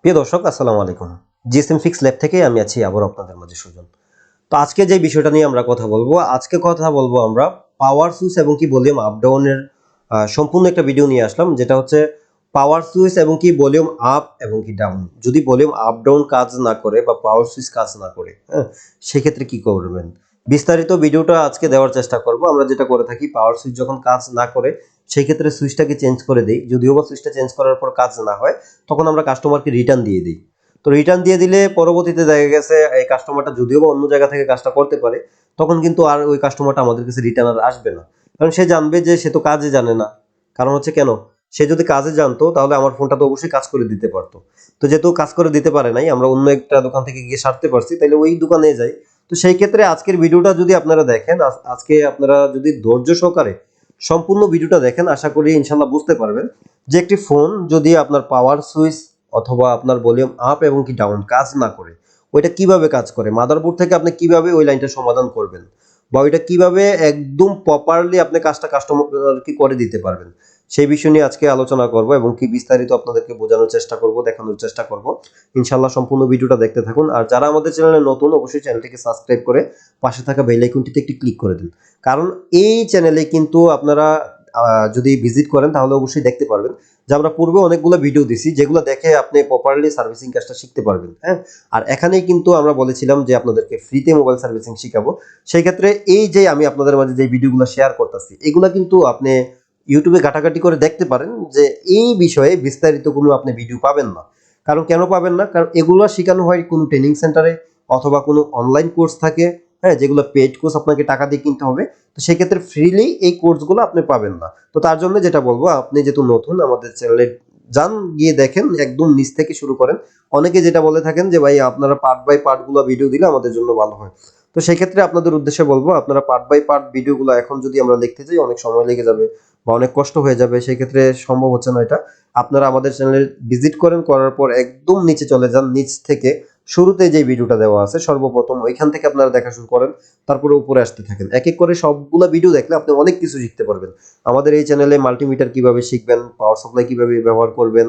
প্রিয় দর্শক আসসালামু আলাইকুম। জিএসএম ফিক্স ল্যাব থেকে আমি আছি আবার আপনাদের মাঝে সুজন। তো আজকে যে বিষয়টা নিয়ে আমরা কথা বলবো, আমরা পাওয়ার সুইচ এবং কি ভলিউম আপ ডাউন এর সম্পূর্ণ একটা ভিডিও নিয়ে আসলাম, যেটা হচ্ছে পাওয়ার সুইচ এবং কি ভলিউম আপ এবং কি ডাউন। যদি ভলিউম আপ ডাউন কাজ না করে বা পাওয়ার সুইচ কাজ না করে, হ্যাঁ, সেক্ষেত্রে কি করবেন? বিস্তারিত ভিডিওটা আজকে দেওয়ার চেষ্টা করব। আমরা যেটা করে থাকি, পাওয়ার সুইচ যখন কাজ না করে সেই ক্ষেত্রে সুইচটাকে চেঞ্জ করে দেই। যদিও বা সুইচটা চেঞ্জ করার পর কাজ না হয়, তখন আমরা কাস্টমারকে রিটার্ন দিয়ে দিই। তো রিটার্ন দিয়ে দিলে পরবর্তীতে দেখা গেছে এই কাস্টমারটা যদিও বা অন্য জায়গা থেকে কাজটা করতে পারে, তখন কিন্তু আর ওই কাস্টমারটা আমাদের কাছে রিটার্ন আর আসবে না। কারণ সে জানবে যে সে তো কাজে জানে না। কারণ হচ্ছে কেন? সে যদি কাজে জানতো তাহলে আমার ফোনটা তো অবশ্যই কাজ করে দিতে পারতো। তো যেহেতু কাজ করে দিতে পারে নাই, আমরা অন্য একটা দোকান থেকে গিয়ে সারতে পারছি, তাহলে ওই দোকানে যাই। তো সেই ক্ষেত্রে আজকের ভিডিওটা যদি আপনারা দেখেন, আজকে আপনারা যদি ধৈর্য সহকারে সম্পূর্ণ ভিডিওটা দেখেন, আশা করি ইনশাল্লাহ বুঝতে পারবেন যে একটি ফোন যদি আপনার পাওয়ার সুইচ অথবা আপনার ভলিউম আপ এবং কি ডাউন কাজ না করে, ওইটা কিভাবে কাজ করে, মাদারবোর্ড থেকে আপনি কিভাবে ওই লাইনটা সমাধান করবেন, বা ওইটা কিভাবে একদম প্রপারলি আপনি কাজটা কাস্টমার কি করে দিতে পারবেন, সেই বিষয় নিয়ে আজকে আলোচনা করব এবং কি বিস্তারিত আপনাদেরকে বোঝানোর চেষ্টা করব, দেখানোর চেষ্টা করব। ইনশাআল্লাহ সম্পূর্ণ ভিডিওটা দেখতে থাকুন। আর যারা আমাদের চ্যানেলে নতুন, অবশ্যই চ্যানেলটিকে সাবস্ক্রাইব করে পাশে থাকা বেল আইকনটিতে একটি ক্লিক করে দিন। কারণ এই চ্যানেলে কিন্তু আপনারা যদি ভিজিট করেন তাহলে অবশ্যই দেখতে পারবেন যে আমরা পূর্বে অনেকগুলো ভিডিও দিছি, যেগুলো দেখে আপনি প্রপারলি সার্ভিসিং কাজটা শিখতে পারবেন। হ্যাঁ, আর এখানেই কিন্তু আমরা বলেছিলাম যে আপনাদেরকে ফ্রিতে মোবাইল সার্ভিসিং শিখাবো। সেই ক্ষেত্রে এই যে আমি আপনাদের মাঝে যে ভিডিওগুলো শেয়ার করতেছি, এগুলো কিন্তু আপনি ইউটিউবে ঘাটাঘাটি করে দেখতে পারেন যে এই বিষয়ে বিস্তারিত কোনো আপনি ভিডিও পাবেন না। কারণ কেন পাবেন না? কারণ এগুলো শেখানো হয় কোনো ট্রেনিং সেন্টারে অথবা কোনো অনলাইন কোর্স থাকে, হ্যাঁ, যেগুলো পেইড কোর্স, আপনাকে টাকা দিয়ে কিনতে হবে। তো সেক্ষেত্রে ফ্রিলি এই কোর্সগুলো আপনি পাবেন না। তো তার জন্য যেটা বলবো, আপনি যেহেতু নতুন, আমাদের চ্যানেলে যান, গিয়ে দেখেন, একদম নিচ থেকে শুরু করেন। অনেকে যেটা বলে থাকেন যে ভাই আপনারা পার্ট বাই পার্ট গুলো ভিডিও দিলে আমাদের জন্য ভালো হয়। তো সেই ক্ষেত্রে আপনাদের উদ্দেশ্যে বলবো, আপনারা পার্ট বাই পার্ট ভিডিওগুলো এখন যদি আমরা দেখতে যাই, অনেক সময় লেগে যাবে বা অনেক কষ্ট হয়ে যাবে। সেই ক্ষেত্রে সম্ভব হচ্ছে না এটা। আপনারা আমাদের চ্যানেলে ভিজিট করেন, করার পর একদম নিচে চলে যান, নিচ থেকে শুরুতে যে ভিডিওটা দেওয়া আছে সর্বপ্রথম ওইখান থেকে আপনারা দেখা শুরু করেন, তারপরে উপরে আসতে থাকেন। এক এক করে সবগুলা ভিডিও দেখলে আপনি অনেক কিছু শিখতে পারবেন। আমাদের এই চ্যানেলে মাল্টিমিটার কিভাবে শিখবেন, পাওয়ার সাপ্লাই কিভাবে ব্যবহার করবেন,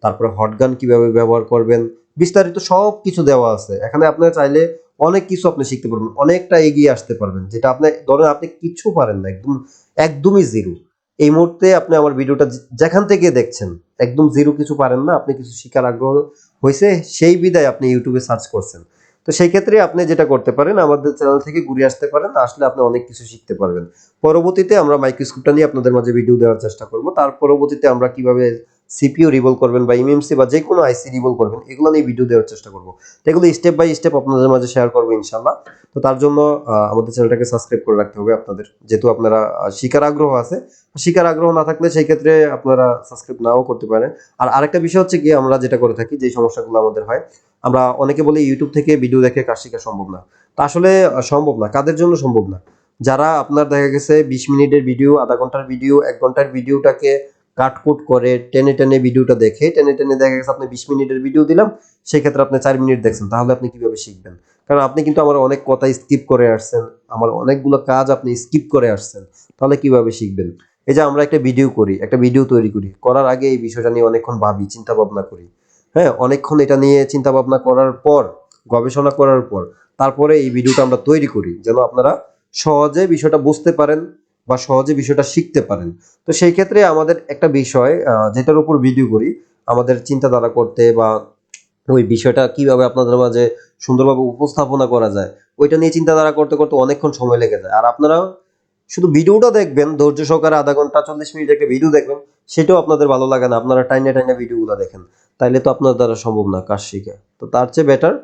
তারপরে হটগান কিভাবে ব্যবহার করবেন, বিস্তারিত সব কিছু দেওয়া আছে এখানে। আপনারা চাইলে অনেক কিছু আপনি শিখতে পারবেন, অনেকটা এগিয়ে আসতে পারবেন। যেটা আপনি ধরেন আপনি কিছু পারেন না, একদমই জিরো। এই মুহূর্তে আপনি আমার ভিডিওটা যেখান থেকে দেখছেন, একদম জিরো, কিছু পারেন না, আপনি কিছু শিখার আগ্রহ হয়েছে, সেই বিদায় আপনি ইউটিউবে সার্চ করছেন। তো সেই ক্ষেত্রে আপনি যেটা করতে পারেন, আমাদের চ্যানেল থেকে ঘুরে আসতে পারেন, আসলে আপনি অনেক কিছু শিখতে পারবেন। পরবর্তীতে আমরা মাইক্রোস্কোপটা নিয়ে আপনাদের মাঝে ভিডিও দেওয়ার চেষ্টা করব। তার পরবর্তীতে আমরা কিভাবে সিপিইউ রিভল করবেন বা এমএমসি বা যে কোনো আইসি রিভল করবেন, এগুলো নিয়ে ভিডিও দেওয়ার চেষ্টা করব। তো এগুলো স্টেপ বাই স্টেপ আপনাদের মাঝে শেয়ার করবো ইনশাল্লাহ। তো তার জন্য আমাদের চ্যানেলটাকে সাবস্ক্রাইব করে রাখতে হবে আপনাদের, যেহেতু আপনারা শিকার আগ্রহ আছে। শিকার আগ্রহ না থাকলে সেই ক্ষেত্রে আপনারা সাবস্ক্রাইব নাও করতে পারেন। আর আরেকটা বিষয় হচ্ছে কি, আমরা যেটা করে থাকি, যে সমস্যাগুলো আমাদের হয়, আমরা অনেকে বলি ইউটিউব থেকে ভিডিও দেখে কাজ শেখা সম্ভব না। তা আসলে সম্ভব না। কাদের জন্য সম্ভব না? যারা আপনার দেখা গেছে 20 মিনিটের ভিডিও, আধা ঘন্টার ভিডিও, 1 ঘন্টার ভিডিওটাকে কাটকুট করে টেনে টেনে ভিডিওটা দেখে, টেনে টেনে দেখা গেছে আপনি 20 মিনিটের ভিডিও দিলাম, সেক্ষেত্রে আপনি 4 মিনিট দেখছেন, তাহলে আপনি কিভাবে শিখবেন? কারণ আপনি কিন্তু আমার অনেক কথা স্কিপ করে আসছেন, আমার অনেকগুলো কাজ আপনি স্কিপ করে আসছেন, তাহলে কিভাবে শিখবেন? এই যে আমরা একটা ভিডিও করি, একটা ভিডিও তৈরি করি, করার আগে এই বিষয়টা নিয়ে অনেকক্ষণ ভাবি, চিন্তা ভাবনা করি। হ্যাঁ, অনেকক্ষণ এটা নিয়ে চিন্তা ভাবনা করার পর, গবেষণা করার পর, তারপরে এই ভিডিওটা আমরা তৈরি করি, যেন আপনারা সহজে বিষয়টা বুঝতে পারেন বা সহজে বিষয়টা শিখতে পারেন। তো সেই ক্ষেত্রে আমাদের একটা বিষয়, যেটার উপর ভিডিও করি, আমাদের চিন্তাধারা করতে বা ওই বিষয়টা কিভাবে আপনাদের মাঝে সুন্দরভাবে উপস্থাপনা করা যায়, ওইটা নিয়ে চিন্তাধারা করতে করতে অনেকক্ষণ সময় লেগে যায়। আর আপনারা শুধু ভিডিওটা দেখবেন, ধৈর্য সহকারে আধা ঘন্টা 40 মিনিট একটা ভিডিও দেখবেন, সেটাও আপনাদের ভালো লাগে না, আপনারা টাইনে টাইনে ভিডিওগুলো দেখেন, তাইলে তো আপনার দ্বারা সম্ভব না কাজ শিখা। তো তার চেয়ে বেটার,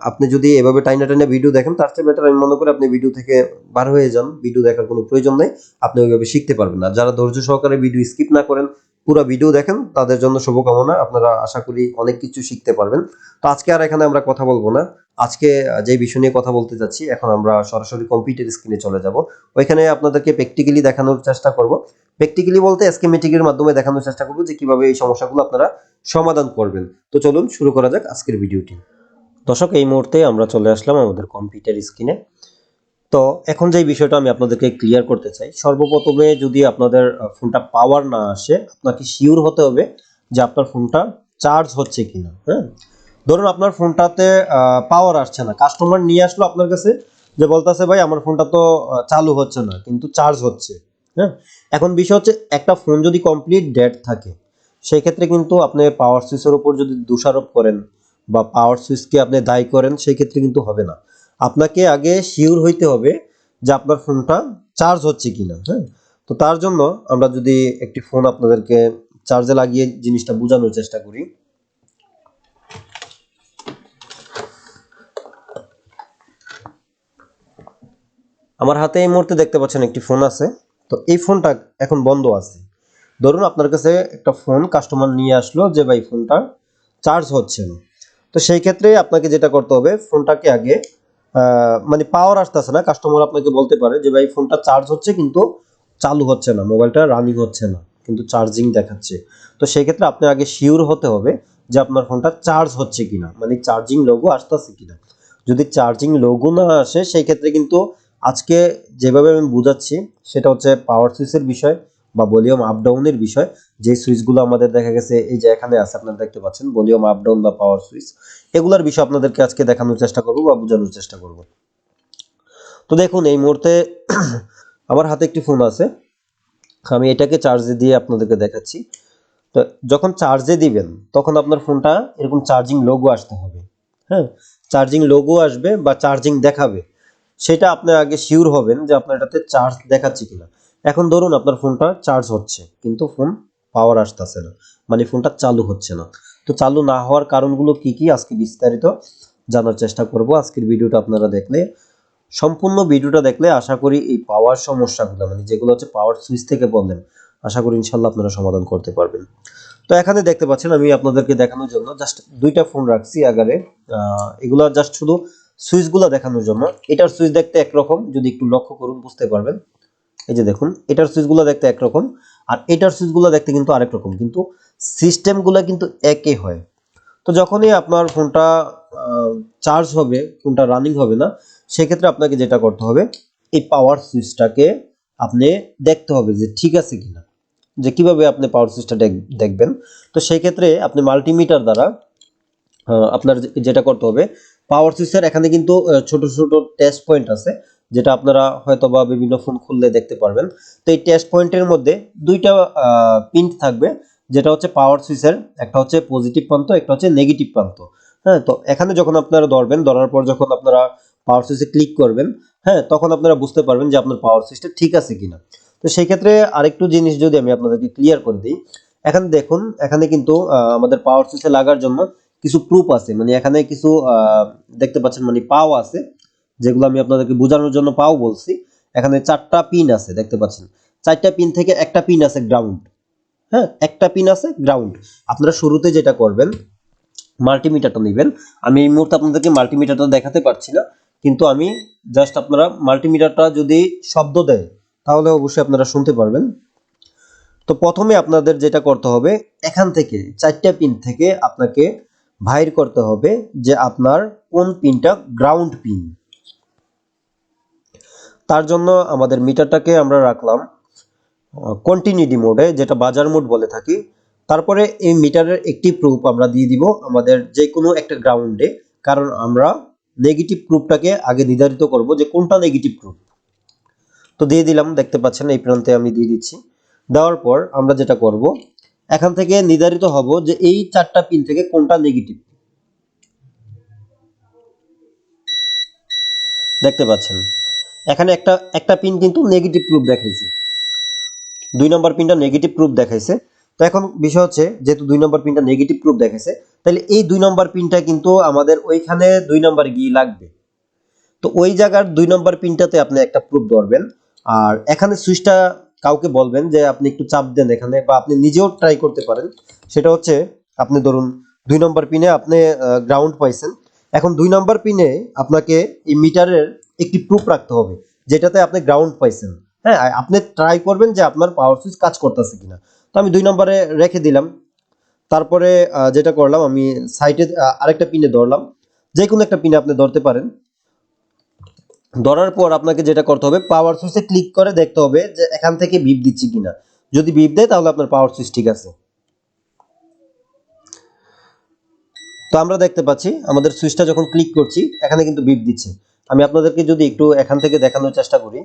আপনি যদি এভাবে টাইনে টাইনে ভিডিও দেখেন, তার চেয়ে বেটার আমি মনে করি আপনি ভিডিও থেকে বার হয়ে যান, ভিডিও দেখার কোনো প্রয়োজন নেই, আপনি ওইভাবে শিখতে পারবেন না। যারা ধৈর্য সহকারে ভিডিও স্কিপ না করেন, পুরো ভিডিও দেখেন, তাদের জন্য শুভকামনা, আপনারা আশা করি অনেক কিছু শিখতে পারবেন। তো আজকে আর এখানে আমরা কথা বলবো না। আজকে যে বিষয় নিয়ে কথা বলতে যাচ্ছি, এখন আমরা সরাসরি কম্পিউটার স্ক্রিনে চলে যাব। ওইখানে আপনাদেরকে প্র্যাকটিক্যালি দেখানোর চেষ্টা করব। প্র্যাকটিক্যালি বলতে স্কিমেটিকের মাধ্যমে দেখানোর চেষ্টা করব যে কিভাবে এই সমস্যাগুলো আপনারা সমাধান করবেন। তো চলুন শুরু করা যাক আজকের ভিডিওটি। দর্শক, এই মুহূর্তে আমরা চলে আসলাম আমাদের কম্পিউটার স্ক্রিনে। তো এখন যে বিষয়টা আমি আপনাদেরকে ক্লিয়ার করতে চাই, সর্বপ্রথমে যদি আপনাদের ফোনটা পাওয়ার না আসে, আপনাকে শিওর হতে হবে যে আপনার ফোনটা চার্জ হচ্ছে কিনা। হ্যাঁ, ধরুন আপনার ফোনটাতে পাওয়ার আসছে না, কাস্টমার নিয়ে আসলো আপনার কাছে, যে বলতেছে ভাই আমার ফোনটা তো চালু হচ্ছে না কিন্তু চার্জ হচ্ছে। হ্যাঁ, এখন বিষয় হচ্ছে একটা ফোন যদি কমপ্লিট ডেড থাকে সেই ক্ষেত্রে কিন্তু আপনি পাওয়ার সুইচের উপর যদি দোষারোপ করেন বা পাওয়ার সুইচকে আপনি দায়ী করেন সেই ক্ষেত্রে কিন্তু হবে না। আপনাকে আগে শিওর হইতে হবে যে আপনার ফোনটা চার্জ হচ্ছে কিনা। হ্যাঁ, তো তার জন্য আমরা যদি একটি ফোন আপনাদেরকে চার্জে লাগিয়ে জিনিসটা বোঝানোর চেষ্টা করি। আমার হাতে এই মুহূর্তে দেখতে পাচ্ছেন একটি ফোন আছে। তো এই ফোনটা এখন বন্ধ আছে। ধরুন আপনার কাছে একটা ফোন কাস্টমার নিয়ে আসলো যে ভাই ফোনটা চার্জ হচ্ছে না। তো সেই ক্ষেত্রে আপনাকে যেটা করতে হবে, ফোনটাকে আগে মানে পাওয়ার আসতেছে না, কাস্টমার আপনাকে বলতে পারে যে ভাই ফোনটা চার্জ হচ্ছে কিন্তু চালু হচ্ছে না, মোবাইলটা রানিং হচ্ছে না কিন্তু চার্জিং দেখাচ্ছে। তো সেই ক্ষেত্রে আপনি আগে শিওর হতে হবে যে আপনার ফোনটা চার্জ হচ্ছে কিনা, মানে চার্জিং লোগো আসতেছে কিনা। যদি চার্জিং লোগো না আসে সেই ক্ষেত্রে কিন্তু আজকে যেভাবে আমি বুঝাচ্ছি সেটা হচ্ছে পাওয়ার সুইচের বিষয় বা ভলিউম আপ ডাউনের বিষয়। যে সুইচগুলো আমাদের দেখা গেছে এই যে এখানে আছে, আপনারা দেখতে পাচ্ছেন ভলিউম আপ ডাউন বা পাওয়ার সুইচ, এগুলার বিষয় আপনাদেরকে আজকে দেখানোর চেষ্টা করব বা বোঝানোর চেষ্টা করব। তো দেখুন এই মুহূর্তে আমার হাতে একটি ফোন আছে, আমি এটাকে চার্জে দিয়ে আপনাদেরকে দেখাচ্ছি। তো যখন চার্জে দিবেন তখন আপনার ফোনটা এরকম চার্জিং লোগো আসতে হবে। হ্যাঁ, চার্জিং লোগো আসবে বা চার্জিং দেখাবে, সেটা আপনি আগে শিওর হবেন যে আপনার এটাতে চার্জ দেখাচ্ছে কিনা। এখন ধরুন আপনার ফোনটা চার্জ হচ্ছে কিন্তু ফোন পাওয়ার আসতেছে না, মানে ফোনটা চালু হচ্ছে না। তো চালু না হওয়ার কারণগুলো কি কি আজকে বিস্তারিত জানার চেষ্টা করব। আজকের ভিডিওটা আপনারা দেখলে, সম্পূর্ণ ভিডিওটা দেখলে আশা করি এই পাওয়ার সমস্যাগুলো, মানে যেগুলো হচ্ছে পাওয়ার সুইচ থেকে প্রবলেম, আশা করি ইনশাল্লাহ আপনারা সমাধান করতে পারবেন। তো এখানে দেখতে পাচ্ছেন আমি আপনাদেরকে দেখানোর জন্য জাস্ট দুইটা ফোন রাখছি আগারে। এগুলা জাস্ট শুধু সুইচগুলো দেখানোর জন্য। এটার সুইচ দেখতে একরকম, যদি একটু লক্ষ্য করুন বুঝতে পারবেন। এই যে দেখুন এটার সুইচগুলো দেখতে একরকম আর এটার সুইচগুলো দেখতে কিন্তু আরেক রকম, কিন্তু সিস্টেমগুলো কিন্তু একই হয়। তো যখনই আপনার ফোনটা চার্জ হবে, ফোনটা রানিং হবে না, সেক্ষেত্রে আপনাকে যেটা করতে হবে এই পাওয়ার সুইচটাকে আপনি দেখতে হবে যে ঠিক আছে কিনা। যে কিভাবে আপনি পাওয়ার সুইচটা দেখবেন, তো সেই ক্ষেত্রে আপনি মাল্টিমিটার দ্বারা আপনার যেটা করতে হবে, পাওয়ার সুইচের এখানে কিন্তু ছোট ছোট টেস্ট পয়েন্ট আছে, যেটা আপনারা হয়তো বা বিভিন্ন ফোন খুললে দেখতে পারবেন। তো এই টেস্ট পয়েন্টের মধ্যে দুইটা পিন থাকবে, যেটা হচ্ছে পাওয়ার সুইচের, একটা হচ্ছে পজিটিভ প্রান্ত, একটা হচ্ছে নেগেটিভ প্রান্ত। হ্যাঁ, তো এখানে যখন আপনারা ধরবেন, ধরার পর যখন আপনারা পাওয়ার সুইচে ক্লিক করবেন, হ্যাঁ, তখন আপনারা বুঝতে পারবেন যে আপনার পাওয়ার সুইচটা ঠিক আছে কিনা। তো সেই ক্ষেত্রে আরেকটু জিনিস যদি আমি আপনাদেরকে ক্লিয়ার করে দিই, এখানে দেখুন এখানে কিন্তু আমাদের পাওয়ার সুইচে লাগার জন্য কিছু প্রুফ আছে, মানে এখানে কিছু দেখতে পাচ্ছেন মানে পাও আছে, যেগুলো আমি আপনাদেরকে বোঝানোর জন্য পাও বলছি। এখানে চারটা পিন আছে দেখতে পাচ্ছেন, চারটা পিন থেকে একটা পিন আছে গ্রাউন্ড। হ্যাঁ, একটা পিন আছে গ্রাউন্ড। আপনারা শুরুতে যেটা করবেন, মাল্টিমিটারটা নেবেন। আমি এই মুহূর্তে আপনাদেরকে মাল্টিমিটারটা দেখাতে পারছি না, কিন্তু আমি জাস্ট আপনারা মাল্টিমিটারটা যদি শব্দ দেয় তাহলে অবশ্যই আপনারা শুনতে পারবেন। তো প্রথমে আপনাদের যেটা করতে হবে, এখান থেকে চারটা পিন থেকে আপনাকে বাইর করতে হবে যে আপনার কোন পিনটা গ্রাউন্ড পিন। তার জন্য আমাদের মিটারটাকে আমরা রাখলাম কন্টিনিউটি মোডে, যেটা বাজার মোড বলে থাকি। তারপরে এই মিটারের একটি প্রুফ আমরা দিয়ে দিব আমাদের যে কোনো একটা গ্রাউন্ডে, কারণ আমরা নেগেটিভ প্রুফটাকে আগে নির্ধারিত করব যে কোনটা নেগেটিভ প্রুফ। তো দিয়ে দিলাম, দেখতে পাচ্ছেন এই প্রান্তে আমি দিয়ে দিচ্ছি। দেওয়ার পর আমরা যেটা করব, এখান থেকে নির্ধারিত হব যে এই চারটা পিন থেকে কোনটা নেগেটিভ। দেখতে পাচ্ছেন এখানে একটা একটা পিন কিন্তু নেগেটিভ প্রুফ দেখাইছে, 2 নম্বর পিনটা নেগেটিভ প্রুফ দেখাইছে। তো এখন বিষয় হচ্ছে যেহেতু 2 নম্বর পিনটা নেগেটিভ প্রুফ দেখাইছে, তাহলে এই 2 নম্বর পিনটা কিন্তু আমাদের ওইখানে 2 নম্বর গিয়ে লাগবে। তো ওই জায়গার 2 নম্বর পিনটাতে আপনি একটা প্রুফ ধরবেন, আর এখানে সুইচটা কাউকে বলবেন যে আপনি একটু চাপ দেন এখানে, বা আপনি নিজেও ট্রাই করতে পারেন। সেটা হচ্ছে আপনি ধরুন 2 নম্বর পিনে আপনি গ্রাউন্ড পাইছেন, এখন 2 নম্বর পিনে আপনাকে এই মিটারের একটি প্রুফ রাখতে হবে যেটাতে আপনি গ্রাউন্ড পাইছেন। হ্যাঁ, আপনি ট্রাই করবেন যে আপনার পাওয়ার সুইচ কাজ করতেছে কিনা। তো আমি 2 নম্বরে রেখে দিলাম। তারপরে যেটা করলাম, আমি সাইডে আরেকটা পিনে ধরলাম, যে কোনো একটা পিনে আপনি ধরতে পারেন। ধরার পর আপনাকে যেটা করতে হবে, পাওয়ার সুইচে ক্লিক করে দেখতে হবে যে এখান থেকে বিপ দিচ্ছি কিনা। যদি বিপ দেয় তাহলে আপনার পাওয়ার সুইচ ঠিক আছে। তো আমরা দেখতে পাচ্ছি আমাদের সুইচটা যখন ক্লিক করছি এখানে কিন্তু বিপ দিচ্ছে। আমি আপনাদেরকে যদি একটু এখান থেকে দেখানোর চেষ্টা করি,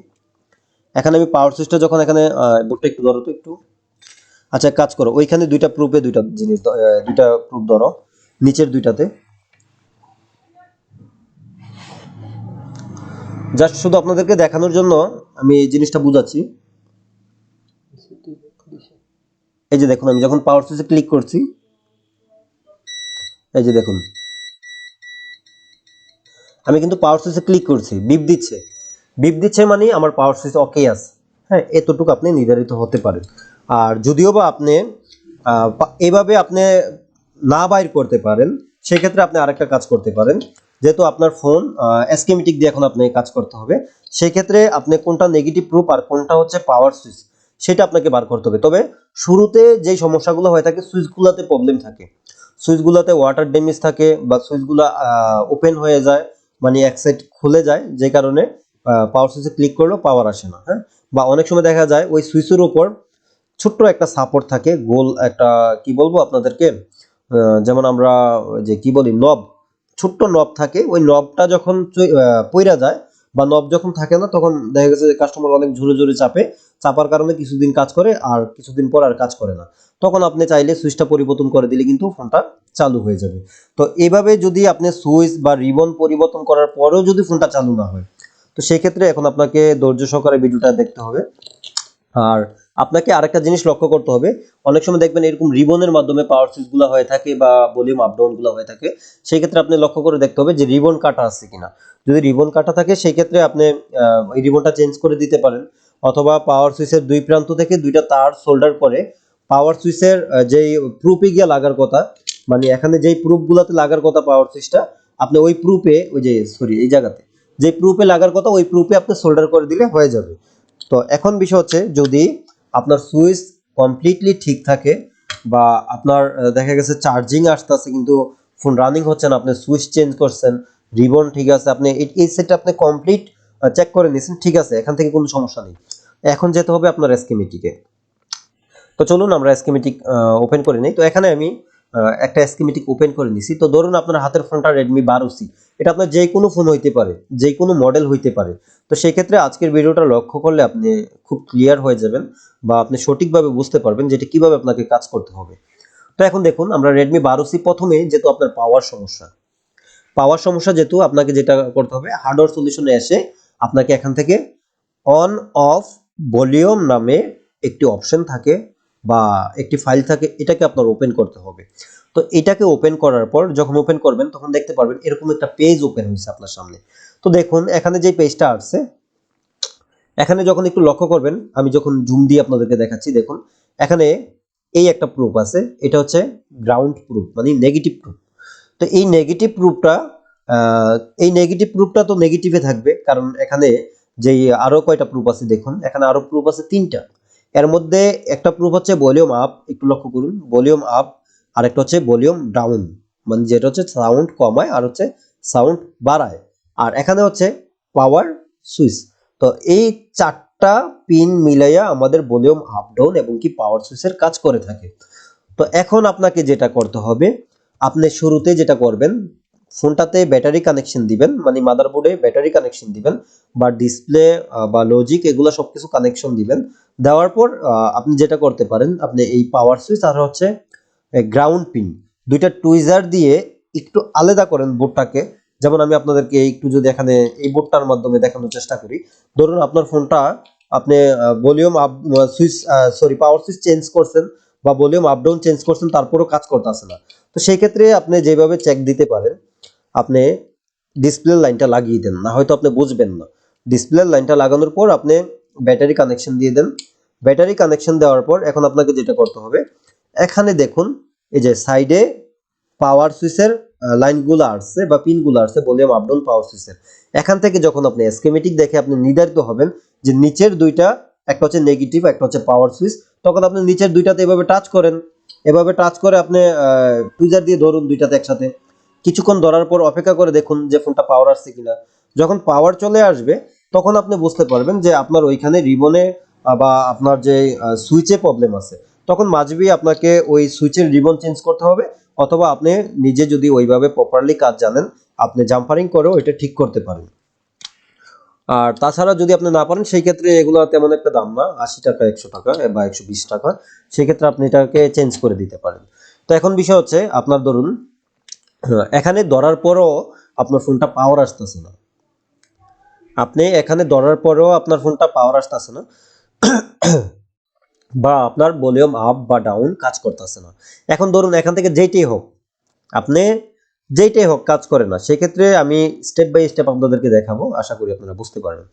এখানে আমি পাওয়ার সুইচটা যখন এখানে বোর্ডটা একটু ধরো তো একটু, আচ্ছা এক কাজ করো, ওইখানে দুইটা প্রুফে দুইটা জিনিস দুইটা প্রুফ ধরো, নিচের দুইটাতে জাস্ট শুধু আপনাদেরকে দেখানোর জন্য আমি এই জিনিসটা বুঝাচ্ছি। এই যে দেখুন আমি যখন পাওয়ার সুইচে ক্লিক করছি, এই যে দেখুন আমি কিন্তু পাওয়ার সুইচে ক্লিক করছি, বিপ দিচ্ছে। বিপ দিচ্ছে মানে আমার পাওয়ার সুইচ ওকে আছে। হ্যাঁ, এতটুকু আপনি নির্ধারিত হতে পারেন। আর যদিও বা আপনি এভাবে আপনি না বাইর করতে পারেন, সেক্ষেত্রে আপনি আরেকটা কাজ করতে পারেন। যেহেতু আপনার ফোন স্কিমেটিক দিয়ে এখন আপনি কাজ করতে হবে, সেই ক্ষেত্রে আপনি কোনটা নেগেটিভ প্রুফ আর কোনটা হচ্ছে পাওয়ার সুইচ সেটা আপনাকে বার করতে হবে। তবে শুরুতে যেই সমস্যাগুলো হয়ে থাকে, সুইচগুলোতে প্রবলেম থাকে, সুইচগুলোতে ওয়াটার ড্যামেজ থাকে বা সুইচগুলো ওপেন হয়ে যায়, মানে এক সাইড খুলে যায়, যে কারণে পাওয়ার সুইচে ক্লিক করলেও পাওয়ার আসে না। হ্যাঁ, বা অনেক সময় দেখা যায় ওই সুইচের উপর ছোট্ট একটা সাপোর্ট থাকে, গোল একটা, কি বলবো আপনাদেরকে, যেমন আমরা যে কি বলি নব, ছোট্ট নব থাকে, ওই নবটা যখন পইরা যায় বা নব যখন থাকে না, তখন দেখা গেছে যে কাস্টমার অনেক জোরে জোরে চাপার কারণে কিছুদিন কাজ করে আর কিছুদিন পর আর কাজ করে না। তখন আপনি চাইলে সুইচটা পরিবর্তন করে দিলে কিন্তু ফোনটা চালু হয়ে যাবে। তো এইভাবে যদি আপনি সুইচ বা রিবন পরিবর্তন করার পরেও যদি ফোনটা চালু না হয়, তো সেই ক্ষেত্রে এখন আপনাকে ধৈর্য সহকারে ভিডিওটা দেখতে হবে। আর আপনাকে আরেকটা জিনিস লক্ষ্য করতে হবে, অনেক সময় দেখবেন এরকম রিবনের মাধ্যমে পাওয়ার সুইচ গুলো হয়ে থাকে বা ভলিউম আপ ডাউন গুলো হয়ে থাকে। সেই ক্ষেত্রে আপনি লক্ষ্য করে দেখতে হবে যে রিবন কাটা আছে কিনা। যদি রিবন কাটা থাকে সেই ক্ষেত্রে আপনি এই রিবনটা চেঞ্জ করে দিতে পারেন, অথবা পাওয়ার সুইচের দুই প্রান্ত থেকে দুইটা তার সোল্ডার করে পাওয়ার সুইচের যেই প্রুফে গিয়ে লাগার কথা, মানে এখানে যেই প্রুফ গুলাতে লাগার কথা পাওয়ার সুইচটা, আপনি ওই প্রুফে, ওই যে সরি এই জায়গাতে যে প্রুফে লাগার কথা ওই প্রুফে আপনি সোল্ডার করে দিলে হয়ে যাবে। তো এখন বিষয় হচ্ছে, যদি আপনার সুইচ কমপ্লিটলি ঠিক থাকে বা আপনার দেখা গেছে চার্জিং আসতেছে কিন্তু ফোন রানিং হচ্ছে না, আপনি সুইচ চেঞ্জ করছেন, রিবন ঠিক আছে, আপনি এই সেটটা আপনি কমপ্লিট চেক করে নিয়েছেন, ঠিক আছে, এখান থেকে কোনো সমস্যা নেই। এখন যেতে হবে আপনার স্কিমেটিকে। তো চলুন আমরা স্কিমেটিক ওপেন করে নিই। তো এখানে আমি একটা স্কিমেটিক ওপেন করে নিছি। তো ধরুন আপনার হাতের ফোনটা Redmi 12C, এটা আপনার যে কোনো ফোন হইতে পারে, যে কোনো মডেল হইতে পারে। তো সেই ক্ষেত্রে আজকের ভিডিওটা লক্ষ্য করলে আপনি খুব ক্লিয়ার হয়ে যাবেন বা আপনি সঠিকভাবে বুঝতে পারবেন যে এটা কিভাবে আপনাকে কাজ করতে হবে। তো এখন দেখুন আমরা Redmi 12C, প্রথমে যেহেতু আপনার পাওয়ার সমস্যা যেহেতু আপনাকে যেটা করতে হবে, হার্ডওয়্যার সলিউশনে এসে আপনাকে এখান থেকে অন অফ ভলিউম নামে একটি অপশন থাকে বা একটি ফাইল থাকে, এটাকে আপনার ওপেন করতে হবে। তো এটাকে ওপেন করার পর যখন ওপেন করবেন তখন দেখতে পারবেন এরকম একটা পেজ ওপেন হয়েছে আপনার সামনে। তো দেখুন এখানে যে পেজটা আসছে, এখানে যখন একটু লক্ষ্য করবেন, আমি যখন জুম দিয়ে আপনাদেরকে দেখাচ্ছি, দেখুন এখানে এই একটা প্রুফ আছে, এটা হচ্ছে গ্রাউন্ড প্রুফ, মানে নেগেটিভ প্রুফ। তো এই নেগেটিভ প্রুফটা তো নেগেটিভে থাকবে, কারণ এখানে যেই আরো কয়টা প্রুফ আছে দেখুন, এখানে আরো প্রুফ আছে তিনটা। এর মধ্যে একটা প্রুফ হচ্ছে ভলিউম আপ, একটু লক্ষ্য করুন, ভলিউম আপ, আর একটা হচ্ছে ভলিউম ডাউন, মানে যেটা হচ্ছে সাউন্ড কমায় আর হচ্ছে সাউন্ড বাড়ায়। আর এখানে হচ্ছে পাওয়ার সুইচ। তো এই চারটা পিন মিলাইয়া আমাদের ভলিউম আপ ডাউন এবং কি পাওয়ার সুইচের কাজ করে থাকে। তো এখন আপনাকে যেটা করতে হবে, আপনি শুরুতে যেটা করবেন, ফোনটাতে ব্যাটারি কানেকশন দিবেন, মানে মাদারবোর্ডে ব্যাটারি কানেকশন দিবেন বা ডিসপ্লে বা লজিক এগুলো সবকিছু কানেকশন দিবেন। দেওয়ার পর আপনি যেটা করতে পারেন, আপনি এই পাওয়ার সুইচ আর হচ্ছে গ্রাউন্ড পিন দুইটা টুইজার দিয়ে একটু আলাদা করেন বোর্ডটাকে। যেমন আমি আপনাদেরকে একটু যদি এখানে এই বোর্ডটার মাধ্যমে দেখানোর চেষ্টা করি, ধরুন আপনার ফোনটা আপনি ভলিউম আপ সুইচ সরি পাওয়ার সুইচ চেঞ্জ করছেন বা ভলিউম আপ ডাউন চেঞ্জ করছেন, তারপরেও কাজ করতেছে না। তো সেই ক্ষেত্রে আপনি যেভাবে চেক দিতে পারেন, আপনি ডিসপ্লে লাইনটা লাগিয়ে দেন, না হয়তো আপনি বুঝবেন না। ডিসপ্লে লাইনটা লাগানোর পর আপনি ব্যাটারি কানেকশন দিয়ে দেন। ব্যাটারি কানেকশন দেওয়ার পর এখন আপনাকে যেটা করতে হবে, এখানে দেখুন এই যে সাইডে পাওয়ার সুইচের লাইনগুলো আসছে বা পিনগুলো আসছে ভলিউম আপ ডাউন পাওয়ার সুইচের। এখান থেকে যখন আপনি স্কিমেটিক দেখে আপনি নির্ধারিত হবেন যে নিচের দুইটা, একটা হচ্ছে নেগেটিভ একটা হচ্ছে পাওয়ার সুইচ, তখন আপনি নিচের দুইটাতে এভাবে টাচ করেন। এভাবে টাচ করে আপনি টুইজার দিয়ে ধরুন দুইটাতে একসাথে, কিছুক্ষণ ধরার পর অপেক্ষা করে দেখুন যে ফোনটা পাওয়ার আসছে কিনা। যখন পাওয়ার চলে আসবে তখন আপনি বুঝতে পারবেন যে আপনার ওইখানে রিবনে বা আপনার যে সুইচে প্রবলেম আছে। তখন মাঝবি আপনাকে ওই সুইচের রিবন চেঞ্জ করতে হবে অথবা আপনি নিজে যদি ওইভাবে প্রপারলি কাজ জানেন, আপনি জাম্পারিং করেও এটা ঠিক করতে পারেন। আর তাছাড়া যদি আপনি না পারেন, সেই ক্ষেত্রে এগুলো তেমন একটা দাম না, 80 টাকা, 100 টাকা বা 120 টাকা, সেই ক্ষেত্রে আপনি এটাকে চেঞ্জ করে দিতে পারেন। তো এখন বিষয় হচ্ছে, আপনার ধরুন এখানে ধরার পরও আপনার ফোনটা পাওয়ার আসতেছে না, আপনি এখানে ধরার পরেও আপনার ফোনটা পাওয়ার আসতেছে না, বা আপনার ভলিউম আপ বা ডাউন কাজ করতেছে না। এখন ধরুন এখান থেকে আপনি যেইটাই হোক কাজ করে না, সেক্ষেত্রে আমি স্টেপ বাই স্টেপ আপনাদেরকে দেখাবো, আশা করি আপনারা বুঝতে পারবেন।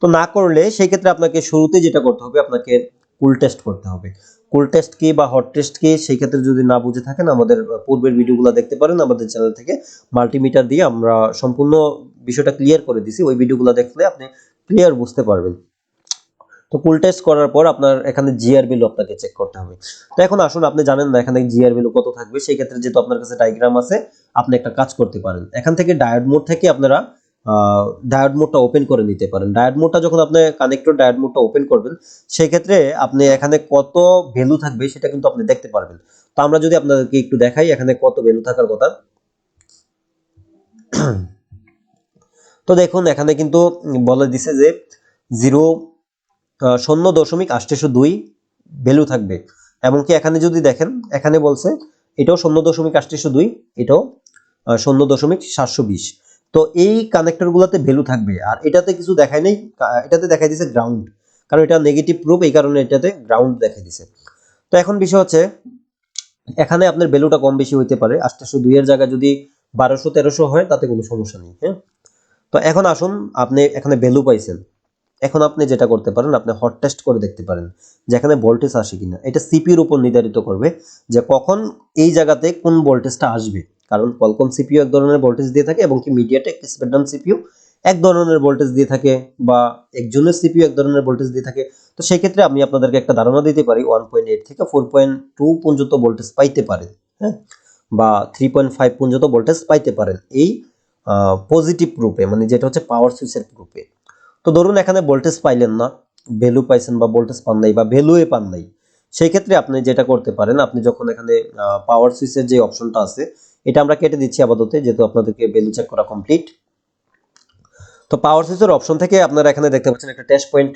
তো না করলে সেই ক্ষেত্রে আপনাকে শুরুতে যেটা করতে হবে, আপনাকে কুল টেস্ট করতে হবে। কুল টেস্ট কি বা হট টেস্ট কি, সেই ক্ষেত্রে যদি না বুঝে থাকেন, আমাদের পূর্বের ভিডিওগুলো দেখতে পারেন আমাদের চ্যানেল থেকে। মাল্টিমিটার দিয়ে আমরা সম্পূর্ণ বিষয়টা ক্লিয়ার করে দিছি, ওই ভিডিওগুলো দেখলে আপনি ক্লিয়ার বুঝতে পারবেন। তো কুল টেস্ট করার পর আপনার এখানে জিআর ভ্যালু আপনাকে চেক করতে হবে। তো এখন আসুন, আপনি জানেন না এখানে জিআর ভ্যালু কত থাকবে, সেই ক্ষেত্রে যেহেতু আপনার কাছে ডায়াগ্রাম আছে, আপনি একটা কাজ করতে পারেন, এখান থেকে ডায়োড মোড থেকে আপনারা ডায়োড মোডটা ওপেন করে নিতে পারেন। ডায়োড মোডটা যখন আপনি কানেক্টর ডায়োড মোডটা ওপেন করবেন, সেই ক্ষেত্রে আপনি এখানে কত ভ্যালু থাকবে সেটা কিন্তু আপনি দেখতে পারবেন। তো আমরা যদি আপনাদেরকে একটু দেখাই এখানে কত ভ্যালু থাকার কথা। তো দেখুন এখানে কিন্তু বলে দিছে যে 0.802 ভ্যালু থাকবে। এমনকি এখানে যদি দেখেন, এখানে বলছে এটাও 0.802, এটাও 0.720। তো এই কানেক্টর গুলাতে ভ্যালু থাকবে, আর এটাতে কিছু দেখায় নেই, এটাতে দেখাই দিছে গ্রাউন্ড, কারণ এটা নেগেটিভ প্রুফ, এই কারণে এটাতে গ্রাউন্ড দেখাই দিছে। তো এখন বিষয় হচ্ছে, এখানে আপনার ভ্যালুটা কম বেশি হইতে পারে, 802 এর জায়গায় যদি 1200-1300 হয় তাতে কোনো সমস্যা নেই। হ্যাঁ, তো এখন আসুন, আপনি এখানে ভ্যালু পাইছেন, এখন আপনি যেটা করতে পারেন, আপনি হট টেস্ট করে দেখতে পারেন যে এখানে ভোল্টেজ আসে কিনা। এটা সিপিইউর উপর নির্ধারিত করবে যে কখন এই জায়গাতে কোন ভোল্টেজটা আসবে, কারণ কোয়ালকম সিপিইউ এক ধরনের ভোল্টেজ দিয়ে থাকে, এবং কি মিডিয়াটেক স্ন্যাপড্রাগন সিপিইউ এক ধরনের ভোল্টেজ দিয়ে থাকে, বা একজনের সিপিইউ এক ধরনের ভোল্টেজ দিয়ে থাকে। তো সেই ক্ষেত্রে আমি আপনাদেরকে একটা ধারণা দিতে পারি, 1.8 থেকে 4.2 পর্যন্ত ভোল্টেজ পাইতে পারেন। হ্যাঁ, বা 3.5 পর্যন্ত ভোল্টেজ পাইতে পারেন এই পজিটিভ রূপে, মানে যেটা হচ্ছে পাওয়ার সুইচের রূপে। তো ধরুন এখানে ভোল্টেজ পাইলেন না, ভ্যালু পাইছেন বা ভোল্টেজ পান নাই বা ভ্যালুই পান নাই, সেই ক্ষেত্রে আপনি যেটা করতে পারেন, আপনি যখন এখানে পাওয়ার সুইচের যে অপশনটা আছে, এটা আমরা কেটে দিচ্ছি আপাতত, যেহেতু আপনাদেরকে ভ্যালু চেক করা কমপ্লিট। তো পাওয়ার সুইচের অপশন থেকে আপনারা এখানে দেখতে পাচ্ছেন একটা টেস্ট পয়েন্ট।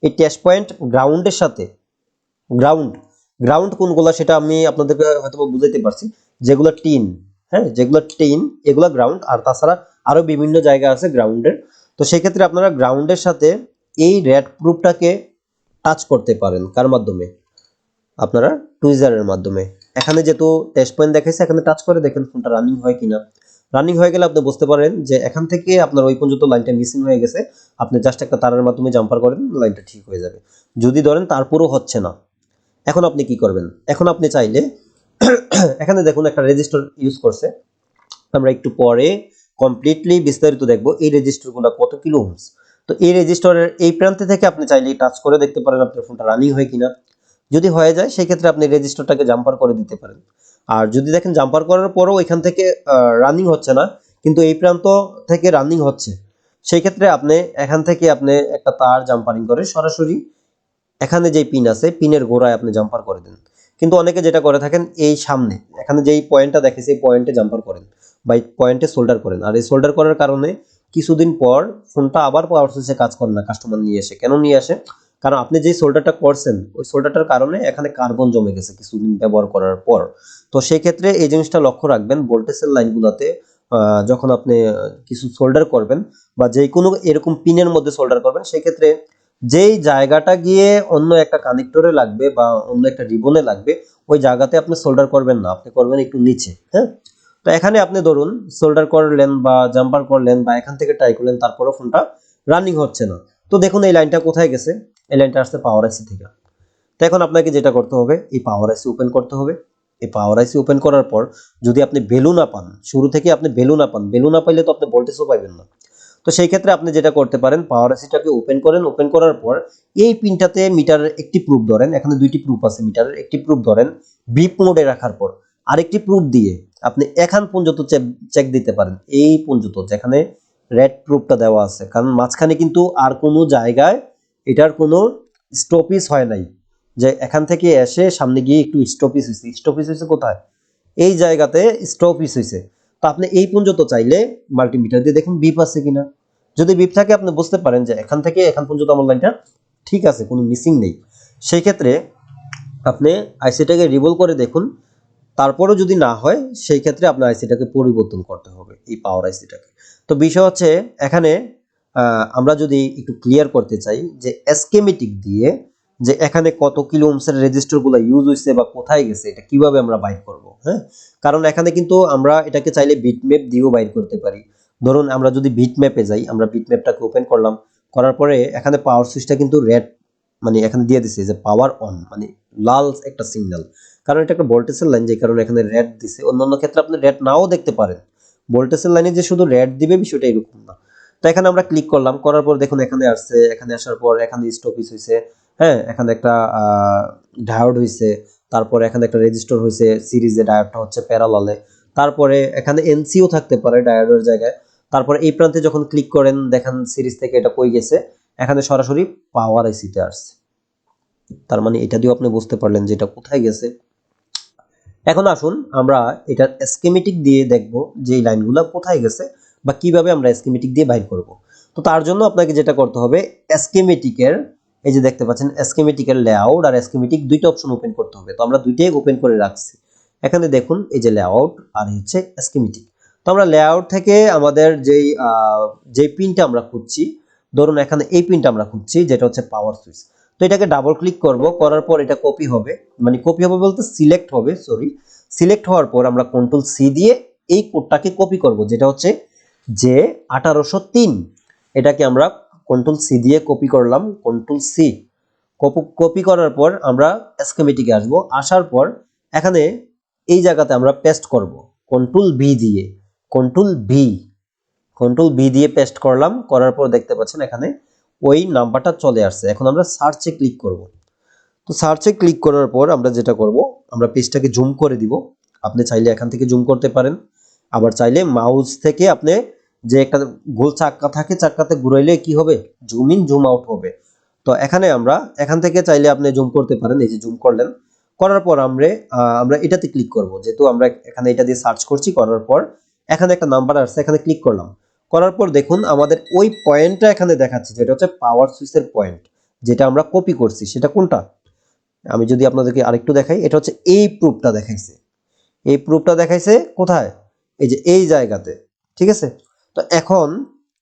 এই টেস্ট পয়েন্ট গ্রাউন্ডের সাথে, গ্রাউন্ড গ্রাউন্ড কোনগুলা সেটা আমি আপনাদেরকে হয়তো বুঝাইতে পারছি। যেগুলো টিন, হ্যাঁ, যেগুলো টিন এগুলো গ্রাউন্ড, আর তাছাড়া আরো বিভিন্ন জায়গা আছে গ্রাউন্ডের। তো সেই ক্ষেত্রে আপনারা গ্রাউন্ডের সাথে এই রেড প্রুফটাকে টাচ করতে পারেন, কার মাধ্যমে, আপনারা টুইজারের মাধ্যমে। এখানে যেহেতু টেস্ট পয়েন্ট দেখাইছে, এখানে টাচ করে দেখেন ফোনটা রানিং হয় কিনা। রানিং হয়ে গেলে আপনি বুঝতে পারেন যে এখান থেকে আপনার ওই পর্যন্ত লাইনটা মিসিং হয়ে গেছে, আপনি জাস্ট একটা তারের মাধ্যমে জাম্পার করেন, লাইনটা ঠিক হয়ে যাবে। যদি ধরেন তারপরও হচ্ছে না, এখন আপনি কি করবেন, এখন আপনি চাইলে এখানে দেখুন একটা রেজিস্টার ইউজ করছে, আমরা একটু পরে কমপ্লিটলি বিস্তারিত দেখব এই রেজিস্টারগুলো কত কিলো ওহমস। তো এই রেজিস্টারের এই প্রান্তে থেকে আপনি চাইলে টাচ করে দেখতে পারেন আপনার ফোনটা রানিং হয় কিনা। যদি হয়ে যায় সেই ক্ষেত্রে আপনি রেজিস্টারটাকে জাম্পার করে দিতে পারেন। আর যদি দেখেন জাম্পার করার পরও এখান থেকে রানিং হচ্ছে না, কিন্তু এই প্রান্ত থেকে রানিং হচ্ছে, সেই ক্ষেত্রে আপনি এখান থেকে আপনি একটা তার জাম্পারিং করে সরাসরি এখানে যেই পিন আছে, পিনের গোড়ায় আপনি জাম্পার করে দেন। কিন্তু অনেকে যেটা করে থাকেন, এই সামনে এখানে যেই পয়েন্টটা দেখেছি, এই পয়েন্টে জাম্পার করেন বা এই পয়েন্টে সোল্ডার করেন, আর এই সোল্ডার করার কারণে কিছুদিন পর ফোনটা আবার পাওয়ার সুইচে কাজ করে না। কাস্টমার নিয়ে আসে, কেন নিয়ে আসে, কারণ আপনি যেই সোল্ডারটা করছেন, ওই সোল্ডারটার কারণে এখানে কার্বন জমে গেছে কিছুদিন ব্যবহার করার পর। তো সেই ক্ষেত্রে এই জিনিসটা লক্ষ্য রাখবেন, ভোল্টেজের লাইনগুলোতে যখন আপনি কিছু সোল্ডার করবেন বা যে কোনো এরকম পিনের মধ্যে সোল্ডার করবেন, সেই ক্ষেত্রে যেই জায়গাটা গিয়ে অন্য একটা কানেক্টরে লাগবে বা অন্য একটা রিবনে লাগবে, ওই জায়গাতে আপনি সোল্ডার করবেন না, আপনি করবেন একটু নিচে। হ্যাঁ, তো এখানে আপনি ধরুন সোল্ডার করলেন বা জাম্পার করলেন বা এখান থেকে ট্রাই করলেন, তারপরে ফোনটা রানিং হচ্ছে না। তো দেখুন এই লাইনটা কোথায় গেছে, এই লাইনটা আসছে পাওয়ার আইসি থেকে। তো এখন আপনাকে যেটা করতে হবে, এই পাওয়ার আইসি ওপেন করতে হবে। এই পাওয়ার আইসি ওপেন করার পর যদি আপনি ভ্যালু না পান, শুরু থেকে আপনি ভ্যালু না পান, ভ্যালু না পাইলে তো আপনি ভোল্টেজও পাইবেন না। তো সেই ক্ষেত্রে আপনি যেটা করতে পারেন, পাওয়ার আইসিটাকে ওপেন করেন, ওপেন করার পর এই পিনটাতে মিটারের একটি প্রুফ ধরেন, এখানে দুইটি প্রুফ আছে, মিটারের একটি প্রুফ ধরেন বিপ মোডে রাখার পর আরেকটি প্রুফ দিয়ে আপনি এখান পর্যন্ত চেক দিতে পারেন, এই পর্যন্ত যেখানে রেড প্রুফটা দেওয়া আছে, কারণ মাঝখানে কিন্তু আর কোনো জায়গায় এটার কোনো স্টপিস হয় নাই, যে এখান থেকে এসে সামনে গিয়ে একটু স্টপিস হয়েছে। স্টপিস হয়েছে কোথায়, এই জায়গাতে স্টপিস হয়েছে। তো আপনি এই পর্যন্ত চাইলে মাল্টিমিটার দিয়ে দেখুন বিপ আছে কিনা। যদি বিপ থাকে আপনি বুঝতে পারেন যে এখান থেকে এখান পর্যন্ত আমার লাইনটা ঠিক আছে, কোনো মিসিং নেই। সেই ক্ষেত্রে আপনি আইসিটাকে রিভলভ করে দেখুন, তারপরেও যদি না হয় সেই ক্ষেত্রে আপনার আইসিটাকে পরিবর্তন করতে হবে, এই পাওয়ার আইসিটাকে। তো বিষয় হচ্ছে এখানে আমরা যদি একটু ক্লিয়ার করতে চাই যে স্কেমেটিক দিয়ে যে এখানে কত কিলো ওহমসের রেজিস্টারগুলো ইউজ হয়েছে বা কোথায় গেছে এটা কিভাবে আমরা বাইর করব, হ্যাঁ? কারণ এখানে কিন্তু আমরা এটাকে চাইলে বিটম্যাপ দিয়েও বাইর করতে পারি। ধরুন আমরা যদি বিটম্যাপে যাই, আমরা বিটম্যাপটাকে ওপেন করলাম, করার পরে এখানে পাওয়ার সুইচটা কিন্তু রেড, মানে এখানে দিয়ে দিছে যে পাওয়ার অন, মানে লাল একটা সিগন্যাল, কারণ এটা একটা ভোল্টেজের লাইন, যে কারণে এখানে রেড দিছে। অন্যান্য ক্ষেত্রে আপনি রেড নাও দেখতে পারেন, ভোল্টেজের লাইনে যে শুধু রেড দিবে বিষয়টা এরকম না। তো এখানে আমরা ক্লিক করলাম, করার পর দেখুন এখানে আসছে, এখানে আসার পর এখানে স্টপিস হয়েছে, হ্যাঁ, এখানে একটা ডায়োড হয়েছে, তারপরে এখানে একটা রেজিস্টার হয়েছে সিরিজে, ডায়োডটা হচ্ছে প্যারালালে, তারপরে এখানে এনসিও থাকতে পারে ডায়োডের জায়গায়। তারপরে এই প্রান্তে যখন ক্লিক করেন দেখেন সিরিজ থেকে এটা কই গেছে, এখানে সরাসরি পাওয়ার আইসিতে আসছে। তার মানে এটা দিয়ে আপনি বুঝতে পারলেন যে এটা কোথায় গেছে। এখন আসুন আমরা এটার স্কিমেটিক দিয়ে দেখব যে এই লাইনগুলো কোথায় গেছে বা কিভাবে আমরা স্কিমেটিক দিয়ে বাইর করব। তো তার জন্য আপনাকে যেটা করতে হবে, স্কিমেটিকের এই যে দেখতে পাচ্ছেন স্কিমেটিকের লেআউট আর স্কিমেটিক দুইটা অপশন ওপেন করতে হবে। তো আমরা দুইটাই ওপেন করে রাখছি। এখানে দেখুন এই যে লেআউট আর হচ্ছে স্কিমেটিক। তো আমরা লেআউট থেকে আমাদের যেই পিনটা আমরা খুঁজছি, ধরুন এখানে এই পিনটা আমরা খুঁজছি যেটা হচ্ছে পাওয়ার সুইচ। তো এটাকে ডাবল ক্লিক করব, করার পর এটা কপি হবে, মানে কপি হবে বলতে সিলেক্ট হবে, সরি, সিলেক্ট হওয়ার পর আমরা কন্ট্রোল সি দিয়ে এই কোডটাকে কপি করব, যেটা হচ্ছে যে 1803, এটাকে আমরা কন্ট্রোল সি দিয়ে কপি করলাম, কন্ট্রোল সি কপি করার পর আমরা স্কিমেটিকে আসব, আসার পর এখানে এই জায়গাতে আমরা পেস্ট করব কন্ট্রোল ভি দিয়ে, কন্ট্রোল ভি কন্ট্রোল ভি দিয়ে পেস্ট করলাম, করার পর দেখতে পাচ্ছেন এখানে ওই নাম্বারটা চলে আসছে। এখন আমরা সার্চে ক্লিক করব। তো সার্চে ক্লিক করার পর আমরা যেটা করব, আমরা পেজটাকে জুম করে দিব। আপনি চাইলে এখান থেকে জুম করতে পারেন, আবার চাইলে মাউস থেকে আপনি যে একটা গোল চাক্কা থাকে, চাক্কাতে ঘুরাইলে কি হবে, জুম ইন জুম আউট হবে। তো এখানে আমরা এখান থেকে চাইলে আপনি জুম করতে পারেন, এই যে জুম করলেন, করার পর আমরা এটাতে ক্লিক করব, যেহেতু আমরা এখানে এটা দিয়ে সার্চ করছি। করার পর এখানে একটা নাম্বার আসছে, এখানে ক্লিক করলাম, করার পর দেখুন আমাদের ওই পয়েন্টটা এখানে দেখাচ্ছে, যেটা হচ্ছে পাওয়ার সুইচের পয়েন্ট, যেটা আমরা কপি করছি। সেটা কোনটা আমি যদি আপনাদেরকে আরেকটু দেখাই, এটা হচ্ছে এই প্রুফটা দেখাইছে, এই প্রুফটা দেখাইছে কোথায়, এই যে এই জায়গাতে, ঠিক আছে? তো এখন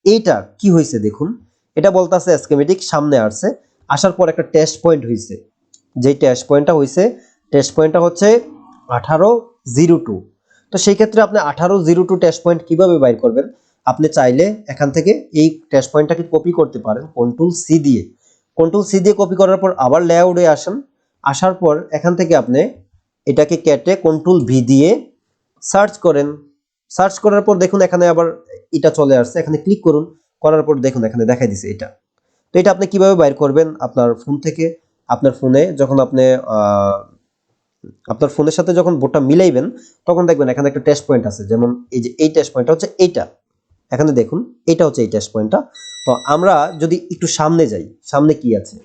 এইটা কি হয়েছে দেখুন, এটা বলতেছে স্কিমেটিক সামনে আসছে, আসার পর একটা টেস্ট পয়েন্ট হয়েছে, যেই টেস্ট পয়েন্টটা হয়েছে, টেস্ট পয়েন্টটা হচ্ছে 1802। তো সেই ক্ষেত্রে আপনি 1802 টেস্ট পয়েন্ট কিভাবে বাইর করবেন, আপনি চাইলে এখান থেকে এই টেস্ট পয়েন্টটাকে কপি করতে পারেন কন্ট্রোল সি দিয়ে, কন্ট্রোল সি দিয়ে কপি করার পর আবার লেআউটে আসেন, আসার পর এখান থেকে আপনি এটাকে কেটে কন্ট্রোল ভি দিয়ে সার্চ করেন, সার্চ করার পর দেখুন এখানে আবার এটা চলে আসছে, এখানে ক্লিক করুন, করার পর দেখুন এখানে দেখাই দিছে এটা। তো এটা আপনি কিভাবে বাইর করবেন, আপনার ফোন থেকে, আপনার ফোনে যখন আপনি আপনার ফোনের সাথে যখন বোর্ডটা মিলাইবেন তখন দেখবেন এখানে একটা টেস্ট পয়েন্ট আছে, যেমন এই যে এই টেস্ট পয়েন্টটা হচ্ছে এইটা, এখানে দেখুন এটা হচ্ছে এই টেস্ট পয়েন্টটা। তো আমরা যদি একটু সামনে যাই, সামনে কি আছে,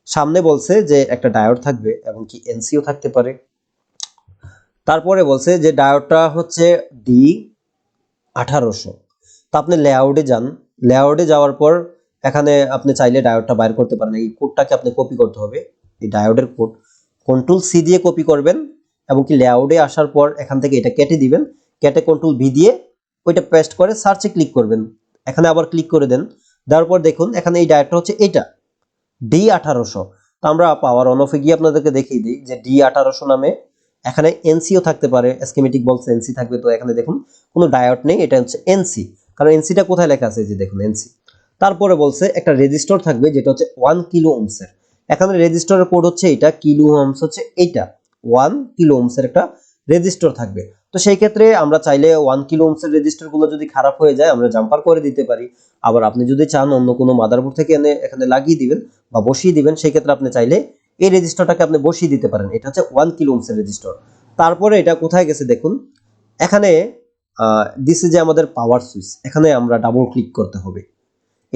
সামনে বলছে যে একটা ডায়োড থাকবে এবং কি এনসিও থাকতে পারে। তারপরে বলছে যে ডায়োডটা হচ্ছে ডি 1800। তো আপনি লেআউটে যান, লেআউটে যাওয়ার পর এখানে আপনি চাইলে ডায়োডটা বাইর করতে পারেন, এই কোডটাকে আপনি কপি করতে হবে, এই ডায়োডের কোড কন্ট্রোল সি দিয়ে কপি করবেন, এবং কি লেআউটে আসার পর এখান থেকে এটা কেটে দিবেন, কেটে কন্ট্রোল ভি দিয়ে ওইটা পেস্ট করে সার্চে ক্লিক করবেন, এখানে আবার ক্লিক করে দেন, দেওয়ার পর দেখুন এখানে এই ডায়োডটা হচ্ছে এটা ডি 1800। তো আমরা পাওয়ার অন অফে গিয়ে আপনাদেরকে দেখিয়ে দিই যে ডি 1800 নামে এখানে এনসিও থাকতে পারে, স্কিমেটিক বলছে এনসি থাকবে, তো এখানে দেখুন কোনো ডায়োড নেই, এটা হচ্ছে এনসি, কারণ এনসিটা কোথায় লেখা আছে, যে দেখুন এনসি। তারপরে বলছে একটা রেজিস্টার থাকবে যেটা হচ্ছে 1 কিলো ওহমসের, এখানে রেজিস্টারের কোড হচ্ছে এটা, কিলো ওহমস হচ্ছে এইটা, 1 কিলো ওহমসের একটা রেজিস্টার থাকবে। তো সেই ক্ষেত্রে আমরা চাইলে 1 কিলো ওহমসের রেজিস্টারগুলো যদি খারাপ হয়ে যায় আমরা জাম্পার করে দিতে পারি, আবার আপনি যদি চান অন্য কোনো মাদারবোর্ড থেকে এনে এখানে লাগিয়ে দিবেন বা বসিয়ে দিবেন, সেই ক্ষেত্রে আপনি চাইলে এই রেজিস্টারটাকে আপনি বসিয়ে দিতে পারেন, এটা হচ্ছে 1 কিলো ওহমসের রেজিস্টার। তারপরে এটা কোথায় গেছে দেখুন, এখানে দিছে যে আমাদের পাওয়ার সুইচ, এখানে আমরা ডাবল ক্লিক করতে হবে,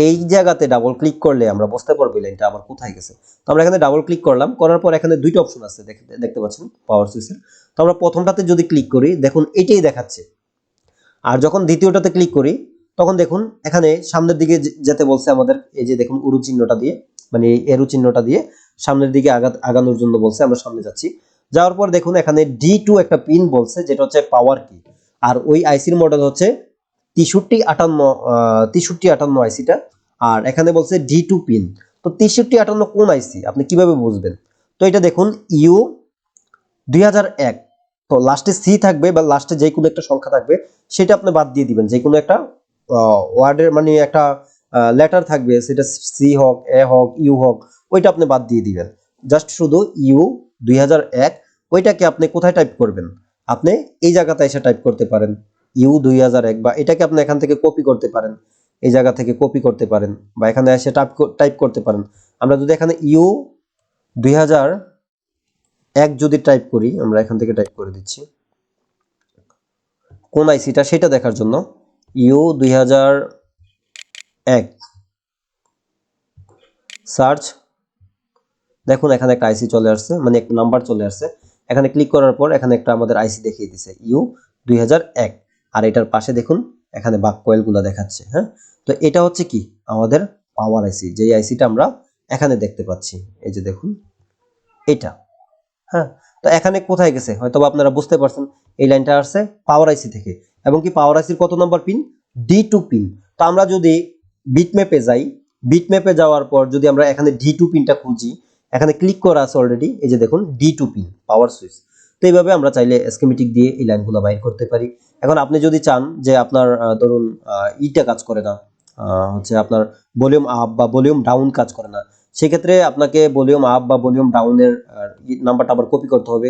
এই জায়গাতে ডাবল ক্লিক করলে আমরা বুঝতে পারবো এই লাইনটা আবার কোথায় গেছে। তো আমরা এখানে ডাবল ক্লিক করলাম, করার পর এখানে দুইটা অপশন আছে দেখতে পাচ্ছেন পাওয়ার সুইচের। তো আমরা প্রথমটাতে যদি ক্লিক করি দেখুন এটাই দেখাচ্ছে, আর যখন দ্বিতীয়টাতে ক্লিক করি তখন দেখুন এখানে সামনের দিকে যেতে বলছে আমাদের, এই যে দেখুন উরু চিহ্নটা দিয়ে, মানে এই এরো চিহ্নটা দিয়ে সামনের দিকে আগানোর জন্য বলছে, আমরা সামনে যাচ্ছি। যাওয়ার পর দেখুন এখানে D2 একটা পিন বলছে, যেটা হচ্ছে পাওয়ার কি, আর ওই আইসির মডেল হচ্ছে 6358 আইসিটা, আর এখানে বলছে D2 পিন। তো 6358 কোন আইসি আপনি কিভাবে বুঝবেন? তো এটা দেখুন U2001, তো লাস্টে সি থাকবে বা লাস্টে যে কোনো একটা সংখ্যা থাকবে, সেটা আপনি বাদ দিয়ে দিবেন। যে কোনো একটা ওয়ার্ডের মানে একটা লেটার থাকবে, সেটা সি হোক, এ হোক, ইউ হোক, ওইটা আপনি বাদ দিয়ে দিবেন। জাস্ট শুধু U2001 ওইটাকে আপনি কোথায় টাইপ করবেন? আপনি এই জায়গাতে এসে টাইপ করতে পারেন U2001, বা এটাকে আপনি এখান থেকে কপি করতে পারেন, এই জায়গা থেকে কপি করতে পারেন, বা এখানে এসে টাইপ করতে পারেন। আমরা যদি এখানে U2001 যদি টাইপ করি, আমরা এখান থেকে টাইপ করে দিচ্ছি কোন আইসিটা সেটা দেখার জন্য। U2001 সার্চ, দেখুন এখানে একটা আইসি চলে আসছে, মানে একটা নাম্বার চলে আসছে। এখানে ক্লিক করার পর এখানে একটা আমাদের আইসি দেখিয়ে দিছে U2001, আর এটার পাশে দেখুন এখানে বাক কয়েলগুলো দেখাচ্ছে। হ্যাঁ, তো এটা হচ্ছে কি আমাদের পাওয়ার আইসি, যেই আইসিটা আমরা এখানে দেখতে পাচ্ছি, এই যে দেখুন এটা। হ্যাঁ, তো এখানে কোথায় গেছে হয়তো আপনারা বুঝতে পারছেন, এই লাইনটা আসছে পাওয়ার আইসি থেকে, এবং কি পাওয়ার আইসির কত নাম্বার পিন? D2 pin. তো আমরা যদি বিটম্যাপে যাই, বিটম্যাপে যাওয়ার পর যদি আমরা এখানে D2 পিনটা খুঁজি, এখানে ক্লিক করা আছে অলরেডি, এই যে দেখুন D2 পিন পাওয়ার সুইচ। তো এইভাবে আমরা চাইলে স্কিমেটিক দিয়ে এই লাইনগুলো বাইর করতে পারি। এখন আপনি যদি চান যে আপনার ধরুন ইটা কাজ করে না, হচ্ছে আপনার ভলিউম আপ বা ভলিউম ডাউন কাজ করে না, সেক্ষেত্রে আপনাকে ভলিউম আপ বা ভলিউম ডাউনের নাম্বারটা আবার কপি করতে হবে।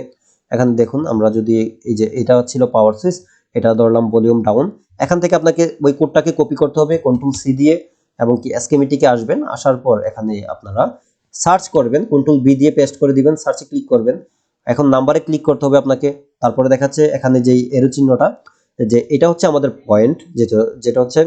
এখানে দেখুন আমরা যদি এই যে এটা ছিল পাওয়ার সুইচ, এটা ধরলাম ভলিউম ডাউন, এখান থেকে আপনাকে ওই কোডটাকে কপি করতে হবে কন্ট্রোল সি দিয়ে, এবং কি স্কিমেটিকে আসবেন, আসার পর এখানে আপনারা সার্চ করবেন, কন্ট্রোল বি দিয়ে পেস্ট করে দিবেন, সার্চে ক্লিক করবেন। এখন নাম্বারে ক্লিক করতে হবে আপনাকে, তারপরে দেখাচ্ছে এখানে যেই এরো চিহ্নটা, যে এটা হচ্ছে আমাদের পয়েন্ট, যেটা হচ্ছে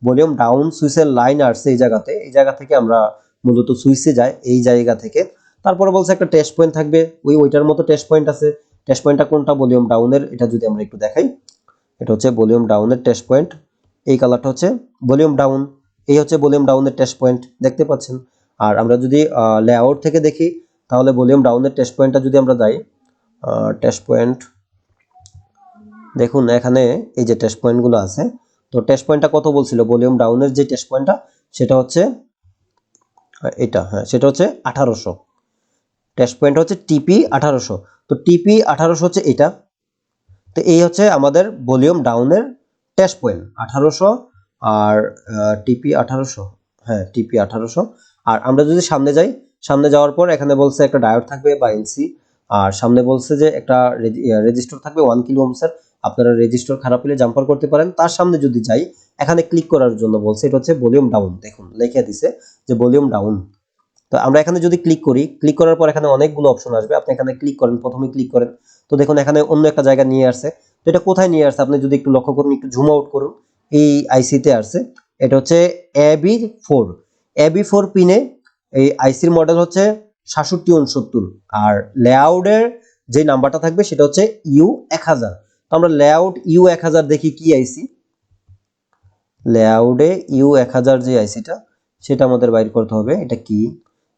ভলিউম ডাউন সুইচের লাইন আসছে এই জায়গাতে, এই জায়গা থেকে আমরা মূলত সুইচে যায় এই জায়গা থেকে। তারপরে বলছে একটা টেস্ট পয়েন্ট থাকবে, ওইটার মতো টেস্ট পয়েন্ট আছে। টেস্ট পয়েন্টটা কোনটা? ভলিউম ডাউনের। এটা যদি আমরা একটু দেখাই, এটা হচ্ছে ভলিউম ডাউনের টেস্ট পয়েন্ট, এই কালারটা হচ্ছে ভলিউম ডাউন, এই হচ্ছে ভলিউম ডাউনের টেস্ট পয়েন্ট, দেখতে পাচ্ছেন। আর আমরা যদি লেআউট থেকে দেখি, তাহলে ভলিউম ডাউনের টেস্ট পয়েন্টটা যদি আমরা যাই, টেস্ট পয়েন্ট দেখুন এখানে এই যে টেস্ট পয়েন্টগুলো আছে, তো টেস্ট পয়েন্টটা কত বলছিল? ভলিউম ডাউনের যে টেস্ট পয়েন্টটা সেটা হচ্ছে এটা, হ্যাঁ সেটা হচ্ছে 1800। টেস্ট পয়েন্ট হচ্ছে টিপি 1800, তো টিপি 1800 হচ্ছে এটা। তো এই হচ্ছে আমাদের ভলিউম ডাউনের টেস্ট পয়েন্ট 1800, আর টিপি 1800, হ্যাঁ টিপি 1800। আর আমরা যদি সামনে যাই, সামনে যাওয়ার পর এখানে বলছে একটা ডায়োড থাকবে বা এনসি, আর সামনে বলছে যে একটা রেজিস্টর থাকবে 1 কিলো ওহমসের। আপনারা রেজিস্টর খারাপ হলে জাম্পার করতে পারেন। তার সামনে যদি যাই, এখানে ক্লিক করার জন্য বলছে, এটা হচ্ছে ভলিউম ডাউন, দেখুন লেখা দিছে যে ভলিউম ডাউন। তো আমরা এখানে যদি ক্লিক করি, ক্লিক করার পর এখানে অনেকগুলো অপশন আসবে, আপনি এখানে ক্লিক করেন, প্রথমে ক্লিক করেন। তো দেখুন এখানে অন্য একটা জায়গা নিয়ে আসছে। তো এটা কোথায় নিয়ে আসছে আপনি যদি একটু লক্ষ্য করুন, একটু জুম আউট করুন, এই আইসিতে আসছে। এটা হচ্ছে AB4 পিনে, এই আইসির মডেল হচ্ছে 6769, আর লেআউটের যে নাম্বারটা থাকবে সেটা হচ্ছে U1000। তো আমরা লেআউট U1000 দেখি কি আইসি, লেআউটে U1000 যে আইসিটা সেটা আমাদের বাইর করতে হবে। এটা কি?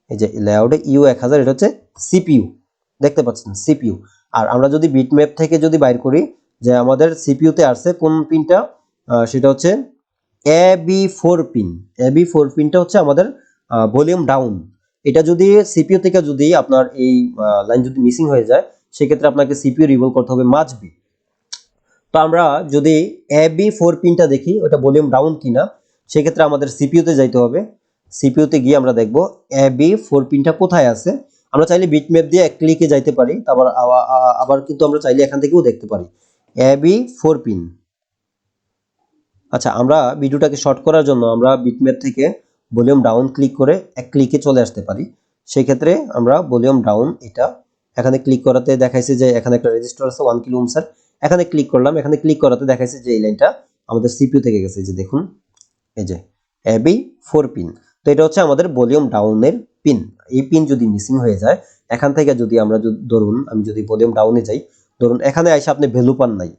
এই যে লেআউটে U1000, এটা হচ্ছে সিপিইউ, দেখতে পাচ্ছেন সিপিইউ। আর আমরা যদি বিটম্যাপ থেকে যদি বাইর করি যে আমাদের সিপিইউ তে আসছে কোন পিনটা, সেটা হচ্ছে AB4 পিন। AB4 পিনটা হচ্ছে আমাদের ভলিউম ডাউন। এটা যদি সিপিইউ থেকে যদি আপনার এই লাইন যদি মিসিং হয়ে যায়, সেক্ষেত্রে আপনাকে সিপিইউ রিভল করতে হবে মাস্ট বি। তো আমরা যদি AB4 পিনটা দেখি ওটা ভলিউম ডাউন কিনা, সেক্ষেত্রে আমাদের সিপিইউতে যাইতে হবে। সিপিইউতে গিয়ে আমরা দেখব AB4 পিনটা কোথায় আছে। আমরা চাইলে বিটম্যাপ দিয়ে এক ক্লিকে যাইতে পারি, তারপর আবার কিন্তু আমরা চাইলে এখান থেকেও দেখতে পারি AB4 পিন। আচ্ছা, আমরা ভিডিওটাকে শর্ট করার জন্য আমরা বিটম্যাপ থেকে ভলিউম ডাউন ক্লিক করে এক ক্লিকে চলে আসতে পারি। সেই ক্ষেত্রে আমরা ভলিউম ডাউন এটা এখানে ক্লিক করাতে দেখাইছে যে এখানে একটা রেজিস্টার আছে 1 কিলো ওহমসের, এখানে ক্লিক করলাম, এখানে ক্লিক করাতে দেখাইছে যে এই লাইনটা আমাদের সিপিইউ থেকে গেছে। যে দেখুন এই যে এবি 4 পিন। তো এটা হচ্ছে আমাদের ভলিউম ডাউনের পিন। এই পিন যদি মিসিং হয়ে যায়, এখান থেকে যদি আমরা ধরুন আমি যদি ভলিউম ডাউনে যাই, ধরুন এখানে এসে আপনি ভ্যালু পান নাই,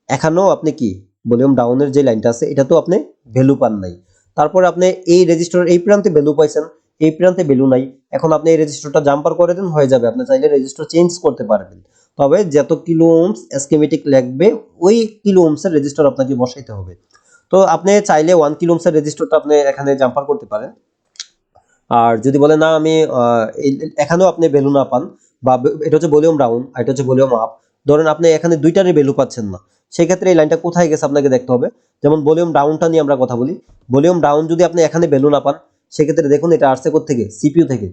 এখানেও আপনি কি ভলিউম ডাউনের যে লাইনটা আছে এটা তো আপনি ভ্যালু পান নাই, তারপরে আপনি এই রেজিস্টার এই প্রান্তে ভ্যালু পাইছেন, এই প্রান্তে ভ্যালু নাই, এখন আপনি এই রেজিস্টারটা জাম্পার করে দেন, হয়ে যাবে। আপনি চাইলে রেজিস্টার চেঞ্জ করতে পারবেন, তবে যত কিলো ওহমস স্কিমেটিক লাগবে ওই কিলো ওহমসের রেজিস্টার আপনাকে বসাইতে হবে। তো আপনি চাইলে 1 কিলো ওহমসের রেজিস্টারটা আপনি এখানে জাম্পার করতে পারেন। আর যদি বলেন না আমি এখানেও আপনি ভ্যালু না পান, বা এটা হচ্ছে ভলিউম ডাউন আর এটা হচ্ছে ভলিউম আপ, ধরেন আপনি এখানে দুইটারই ভ্যালু পাচ্ছেন না, সেই ক্ষেত্রে এই লাইনটা কোথায় গেছে আপনাকে দেখতে হবে। যেমন ভলিউম ডাউনটা নিয়ে আমরা কথা বলি, ভলিউম ডাউন যদি আপনি এখানে ভ্যালু না পান, সেক্ষেত্রে দেখুন এটা আসছে কোত্থেকে, সিপিইউ থেকে।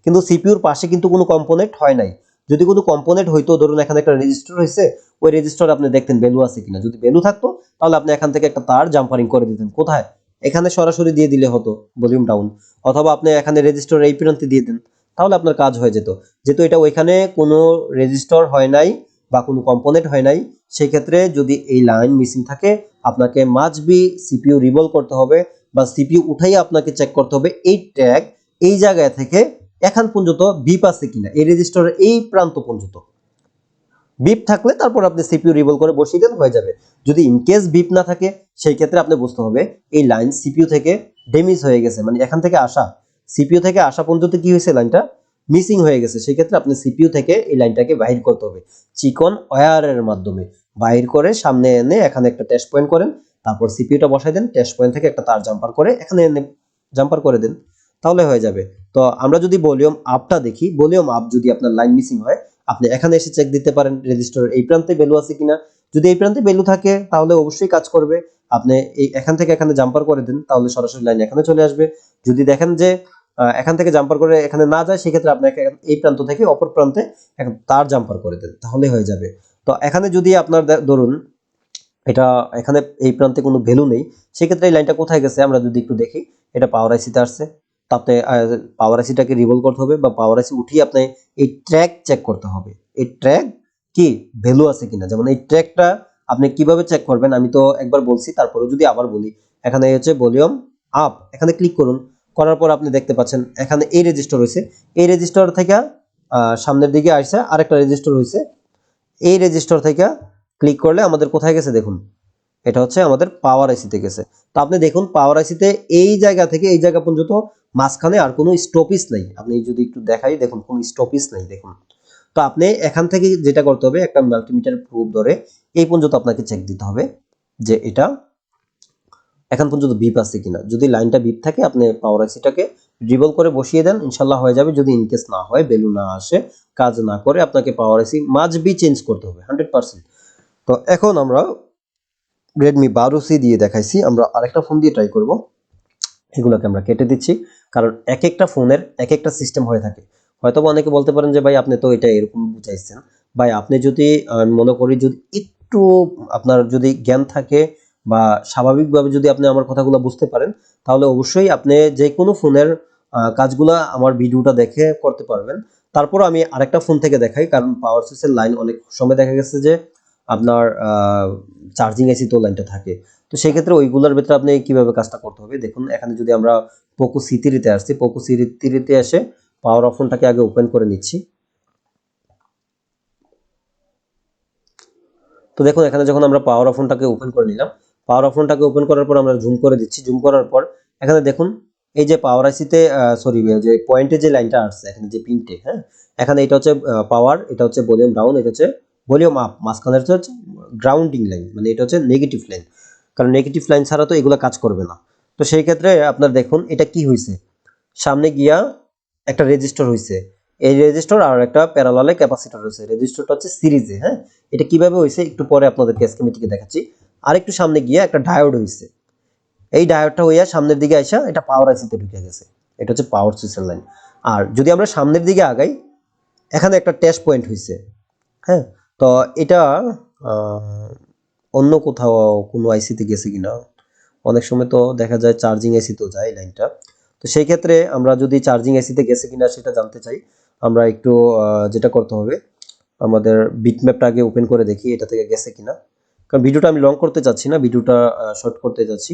কিন্তু সিপিইউর পাশে কিন্তু কোনো কম্পোনেন্ট হয় নাই। যদি কোনো কম্পোনেন্ট হইতো, ধরুন এখানে একটা রেজিস্টার হয়েছে, ওই রেজিস্টার আপনি দেখতেন ভ্যালু আছে কিনা, যদি ভ্যালু থাকতো তাহলে আপনি এখান থেকে একটা তার জাম্পারিং করে দিতেন, কোথায়, এখানে সরাসরি দিয়ে দিলে হতো ভলিউম ডাউন, অথবা আপনি এখানে রেজিস্টার এই প্রান্তে দিয়ে দেন, তাহলে আপনার কাজ হয়ে যেত। যেহেতু এটা ওইখানে কোনো রেজিস্টার হয় নাই বা কোনো কম্পোনেন্ট হয় নাই, সেই ক্ষেত্রে যদি এই লাইন মিসিং থাকে, আপনাকে মাস্ট বি সিপিইউ রিভলভ করতে হবে, বা সিপিইউ উঠাই আপনাকে চেক করতে হবে এই ট্যাগ এই জায়গায় থেকে এখান পর্যন্ত বিপ আছে কিনা, এই রেজিস্টারের এই প্রান্ত পর্যন্ত বিপ থাকলে তারপর আপনি সিপিইউ রিভলভ করে বসিয়ে দেন, হয়ে যাবে। যদি ইনকেস বিপ না থাকে, সেই ক্ষেত্রে আপনি বুঝতে হবে এই লাইন সিপিইউ থেকে ড্যামেজ হয়ে গেছে, মানে এখান থেকে আসা, সিপিইউ থেকে আসা পর্যন্ত কি হয়েছে, লাইনটা মিসিং হয়ে গেছে। সেই ক্ষেত্রে আপনি সিপিইউ থেকে এই লাইনটাকে বাহির করতে হবে চিকন ওয়্যারের মাধ্যমে, বাহির করে সামনে এনে এখানে একটা টেস্ট পয়েন্ট করেন, তারপর সিপিইউটা বসাই দেন, টেস্ট পয়েন্ট থেকে একটা তার জাম্পার করে এখানে এনে জাম্পার করে দেন, তাহলে হয়ে যাবে। তো আমরা যদি ভলিউম আপটা দেখি, ভলিউম আপ যদি আপনার লাইন মিসিং হয়, আপনি এখানে এসে চেক দিতে পারেন রেজিস্টার এই প্রান্তে ভ্যালু আছে কিনা, যদি এই প্রান্তে ভ্যালু থাকে তাহলে অবশ্যই কাজ করবে। আপনি এই এখান থেকে এখানে জাম্পার করে দেন, তাহলে সরাসরি লাইন এখানে চলে আসবে। যদি দেখেন যে এখান থেকে জাম্পার করে এখানে না যায়, সেক্ষেত্রে আপনাকে এই প্রান্ত থেকে অপর প্রান্তে এখন তার জাম্পার করে দেন, তাহলে হয়ে যাবে। তো এখানে যদি আপনার ধরুন এটা এখানে এই প্রান্তে কোনো ভ্যালু নেই, সেক্ষেত্রে এই লাইনটা কোথায় গেছে আমরা যদি একটু দেখি, এটা পাওয়ার আইসিতে আসছে, তাতে পাওয়ার আইসিটাকে রিভলভ করতে হবে, বা পাওয়ার আইসি উঠিয়ে আপনি এই ট্র্যাক চেক করতে হবে, এই ট্র্যাক কি ভ্যালু আছে কিনা। যেমন এই ট্র্যাকটা আপনি কিভাবে চেক করবেন আমি তো একবার বলছি, তারপরে যদি আবার বলি, এখানে হচ্ছে ভলিউম আপ, এখানে ক্লিক করুন, করার পর আপনি দেখতে পাচ্ছেন এখানে এই রেজিস্টার হয়েছে, এই রেজিস্টার থেকে সামনের দিকে আসছে আরেকটা রেজিস্টার হয়েছে, এই রেজিস্টার থেকে ক্লিক করলে আমাদের কোথায় গেছে দেখুন, এটা হচ্ছে আমাদের পাওয়ার আইসিতে গেছে। তো আপনি দেখুন পাওয়ার আইসিতে এই জায়গা থেকে এই জায়গা পর্যন্ত মাঝখানে আর কোনো স্টপেজ নাই, আপনি যদি একটু দেখাই দেখুন কোনো স্টপেজ নাই দেখুন। তো আপনি এখান থেকে যেটা করতে হবে, একটা মাল্টিমিটার প্রুফ ধরে এই পর্যন্ত আপনাকে চেক দিতে হবে যে এটা এখন পর্যন্ত বিপ আছে কিনা। যদি লাইনটা বিপ থাকে আপনি পাওয়ার আইসিটাকে রিভলভ করে বসিয়ে দেন, ইনশাল্লাহ হয়ে যাবে। যদি ইনকেস না হয়, ভ্যালু না আসে, কাজ না করে, আপনাকে পাওয়ার আইসি মাস্ট বি চেঞ্জ করতে হবে 100%। তো এখন আমরা রেডমি 12C দিয়ে দেখাইছি, আমরা আরেকটা ফোন দিয়ে ট্রাই করব। এগুলোকে আমরা কেটে দিচ্ছি, কারণ এক একটা ফোনের এক একটা সিস্টেম হয়ে থাকে। হয়তো অনেকে বলতে পারেন যে ভাই আপনি তো এটা এরকম বুঝাইছেন। ভাই আপনি যদি মনে করি যদি একটু আপনার যদি জ্ঞান থাকে, বা স্বাভাবিকভাবে যদি আপনি আমার কথাগুলো বুঝতে পারেন, তাহলে অবশ্যই আপনি যে কোনো ফোনের কাজগুলা আমার ভিডিওটা দেখে করতে পারবেন। তারপর আমি আরেকটা ফোন থেকে দেখাই, কারণ পাওয়ার সুইচের লাইন অনেক সময় দেখা গেছে যে আপনার চার্জিং এসি তো লাইনটা থাকে। তো সেই ক্ষেত্রে ওইগুলোর ভেতরে আপনি কিভাবে কাজটা করতে হবে দেখুন। এখানে যদি আমরা পোকো সি3 আসছি, পোকো সি3 এসে পাওয়ার অপশনটাকে আগে ওপেন করে নিচ্ছি। তো দেখুন এখানে যখন আমরা পাওয়ার অপশনটাকে ওপেন করে নিলাম, পাওয়ার অপশনটাকে ওপেন করার পর আমরা জুম করে দিচ্ছি, জুম করার পর এখানে দেখুন এই যে পাওয়ার আইসিতে সরি যে পয়েন্টে যে লাইনটা আসছে এখানে যে পিনটে, হ্যাঁ, এখানে এটা হচ্ছে পাওয়ার, এটা হচ্ছে ভলিউম ডাউন, এটা হচ্ছে ভলিউম আপ, মাঝখানে হচ্ছে গ্রাউন্ডিং লাইন, মানে এটা হচ্ছে নেগেটিভ লাইন, কারণ নেগেটিভ লাইন ছাড়া তো এগুলো কাজ করবে না। তো সেই ক্ষেত্রে আপনার দেখুন এটা কি হয়েছে, সামনে গিয়া একটা রেজিস্টার হয়েছে, এই রেজিস্টার আর একটা প্যারালালে ক্যাপাসিটর হয়েছে, রেজিস্টারটা হচ্ছে সিরিজে, হ্যাঁ। এটা কিভাবে হয়েছে একটু পরে আপনাদেরকে স্কিমেটিকে দেখাচ্ছি। আর একটু সামনে গিয়ে একটা ডায়োড হয়েছে, এই ডায়োডটা হইয়া সামনের দিকে আইসা এটা পাওয়ার আইসিতে ঢুকে গেছে, এটা হচ্ছে পাওয়ার সুইচের লাইন। আর যদি আমরা সামনের দিকে আগাই, এখানে একটা টেস্ট পয়েন্ট হয়েছে, হ্যাঁ। তো এটা অন্য কোথাও কোনো আইসিতে গেছে কিনা, অনেক সময় তো দেখা যায় চার্জিং এসিতেও যায় লাইনটা। তো সেই ক্ষেত্রে আমরা যদি চার্জিং এসিতে গেছে কিনা সেটা জানতে চাই, আমরা একটু যেটা করতে হবে, আমাদের বিটম্যাপটা আগে ওপেন করে দেখি এটা থেকে গেছে কিনা, কারণ ভিডিওটা আমি লং করতে চাচ্ছি না, ভিডিওটা শর্ট করতে যাচ্ছি।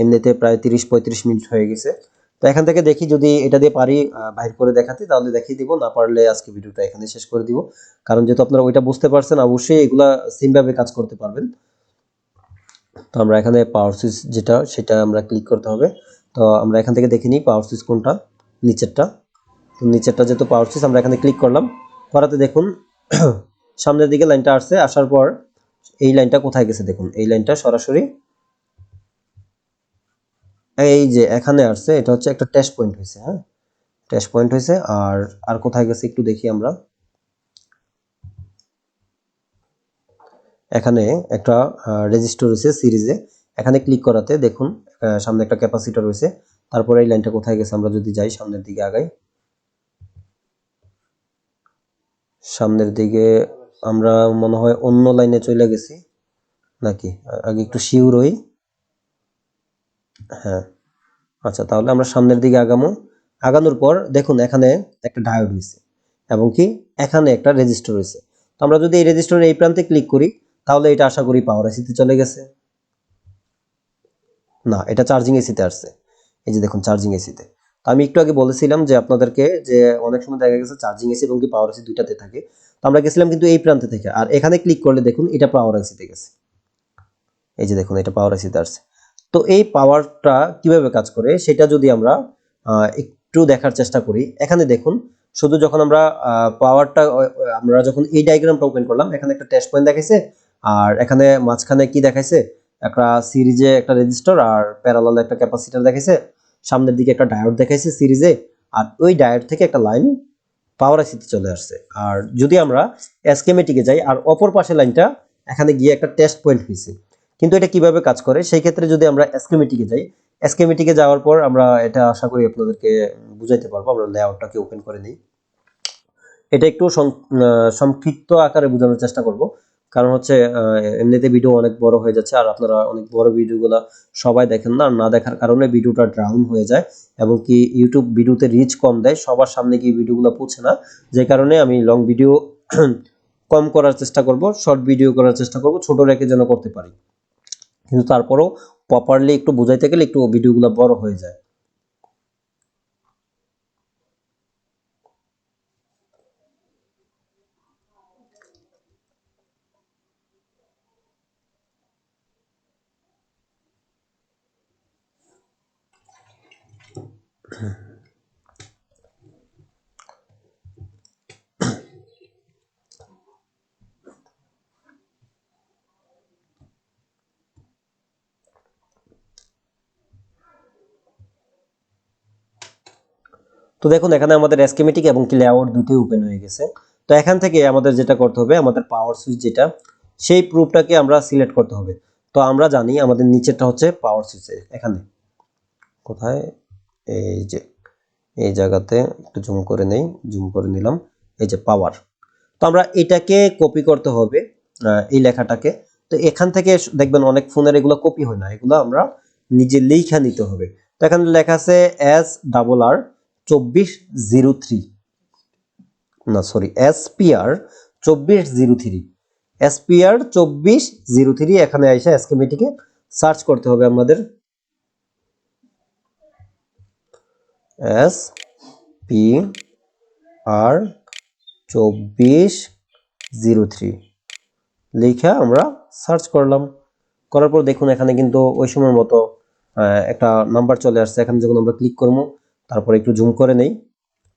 এমনিতে প্রায় 30-35 মিনিট হয়ে গেছে। তো এখান থেকে দেখি যদি এটা দিয়ে পারি বাইর করে দেখাতে, তাহলে দেখিয়ে দিব, না পারলে আজকে ভিডিওটা এখানে শেষ করে দিব। কারণ যেহেতু আপনারা ওইটা বুঝতে পারছেন, অবশ্যই এগুলা সেম ভাবে কাজ করতে পারবেন। তো আমরা এখানে পাওয়ার সুইচ যেটা, সেটা আমরা ক্লিক করতে হবে। তো আমরা এখান থেকে দেখে নিই পাওয়ার সুইচ কোনটা, নিচেরটা। তো নিচেরটা যেহেতু পাওয়ার সুইচ, আমরা এখানে ক্লিক করলাম, করাতে দেখুন সামনের দিকে লাইনটা আসছে, আসার পর এই লাইনটা কোথায় গেছে দেখুন, এই লাইনটা সরাসরি এই যে এখানে আসছে, এটা হচ্ছে একটা টেস্ট পয়েন্ট হয়েছে। হ্যাঁ, টেস্ট পয়েন্ট হয়েছে। আর আর কোথায় গেছে একটু দেখি আমরা, এখানে একটা রেজিস্টার রয়েছে সিরিজে, এখানে ক্লিক করাতে দেখুন সামনে একটা ক্যাপাসিটর রয়েছে। তারপরে এই লাইনটা কোথায় গেছে, আমরা যদি যাই সামনের দিকে আগাই, সামনের দিকে আমরা মনে হয় অন্য লাইনে চলে গেছি নাকি, আগে একটু শিওর হই। হ্যাঁ, আচ্ছা, তাহলে আমরা সামনের দিকে আগামো। আগানোর পর দেখুন এখানে একটা ডায়োড হয়েছে এবং কি এখানে একটা রেজিস্টার রয়েছে। তো আমরা যদি এই রেজিস্টারের এই প্রান্তে ক্লিক করি, তাহলে এটা আশা করি পাওয়ার আইসিতে চলে গেছে। না, এটা চার্জিং এসিতে আসছে। এই যে দেখুন চার্জিং এসিতে। তো আমি একটু আগে বলেছিলাম যে আপনাদেরকে, যে অনেক সময় দেখা গেছে চার্জিং এসি এবং কি পাওয়ার এসি দুইটাতে থাকে। তো আমরা গেছিলাম কিন্তু এই প্রান্তে থেকে, আর এখানে ক্লিক করলে দেখুন এটা পাওয়ার এসিতে গেছে। এই যে দেখুন এটা পাওয়ার এসিতে আসছে। তো এই পাওয়ারটা কিভাবে কাজ করে সেটা যদি আমরা একটু দেখার চেষ্টা করি, এখানে দেখুন শুধু যখন আমরা পাওয়ারটা, আমরা যখন এই ডায়াগ্রামটা ওপেন করলাম, এখানে একটা টেস্ট পয়েন্ট দেখাইছে, আর এখানে মাঝখানে কি দেখাইছে, একটা সিরিজে একটা রেজিস্টার আর প্যারালাল একটা ক্যাপাসিটর দেখাইছে, সামনের দিকে একটা ডায়োড দেখাইছে সিরিজে, আর ওই ডায়োড থেকে একটা লাইন পাওয়ার আইসিতে চলে আসছে। আর যদি আমরা স্কেমেটিকে যাই, আর অপর পাশে লাইনটা এখানে গিয়ে একটা টেস্ট পয়েন্ট হয়েছে। কিন্তু এটা কিভাবে কাজ করে সেই ক্ষেত্রে যদি আমরা স্কেমেটিকে যাই, স্কেমেটিকে যাওয়ার পর আমরা এটা আশা করি আপনাদেরকে বুঝাইতে পারবো। আমরা লেআউটটাকে ওপেন করে নিই, এটা একটু সংক্ষিপ্ত আকারে বোঝানোর চেষ্টা করব, কারণ হচ্ছে এমনিতে ভিডিও অনেক বড় হয়ে যাচ্ছে, আর আপনারা অনেক বড় ভিডিওগুলো সবাই দেখেন না, না দেখার কারণে ভিডিওটা ডাউন হয়ে যায়, এবং কি ইউটিউব ভিডিওতে রিচ কম দেয়, সবার সামনে গিয়ে ভিডিওগুলো পৌঁছে না। যে কারণে আমি লং ভিডিও কম করার চেষ্টা করব, শর্ট ভিডিও করার চেষ্টা করব, ছোট রেখে যেন করতে পারি। কিন্তু তারপরেও প্রপারলি একটু বুঝাইতে গেলে একটু ভিডিওগুলো বড় হয়ে যায়। তো দেখুন এখানে আমাদের স্কিমেটিক এবং কি লেআউট দুটোই ওপেন হয়ে গেছে। তো এখান থেকে আমাদের যেটা করতে হবে, আমাদের পাওয়ার সুইচ যেটা, সেই প্রুফটাকে আমরা সিলেক্ট করতে হবে। তো আমরা জানি আমাদের নিচেরটা হচ্ছে পাওয়ার সুইচ, এখানে কোথায়, এই যে এই জায়গাতে একটু জুম করে নেই, জুম করে নিলাম, এই যে পাওয়ার। তো আমরা এটাকে কপি করতে হবে, এই লেখাটাকে। তো এখান থেকে দেখবেন অনেক ফোনের এগুলো কপি হয় না, এগুলো আমরা নিজে লেখা নিতে হবে। তো এখানে লেখা আছে SRR 2403, না সরি SPR 2403, SPR 2403। এখানে এসে স্কিমেটিকে সার্চ করতে হবে আমাদের, SPR 2403 লেখা আমরা সার্চ করলাম। করার পর দেখুন এখানে কিন্তু ওই সময়ের মতো একটা নাম্বার চলে আসছে। এখানে যখন আমরা ক্লিক করবো, তারপর একটু জুম করে নেই,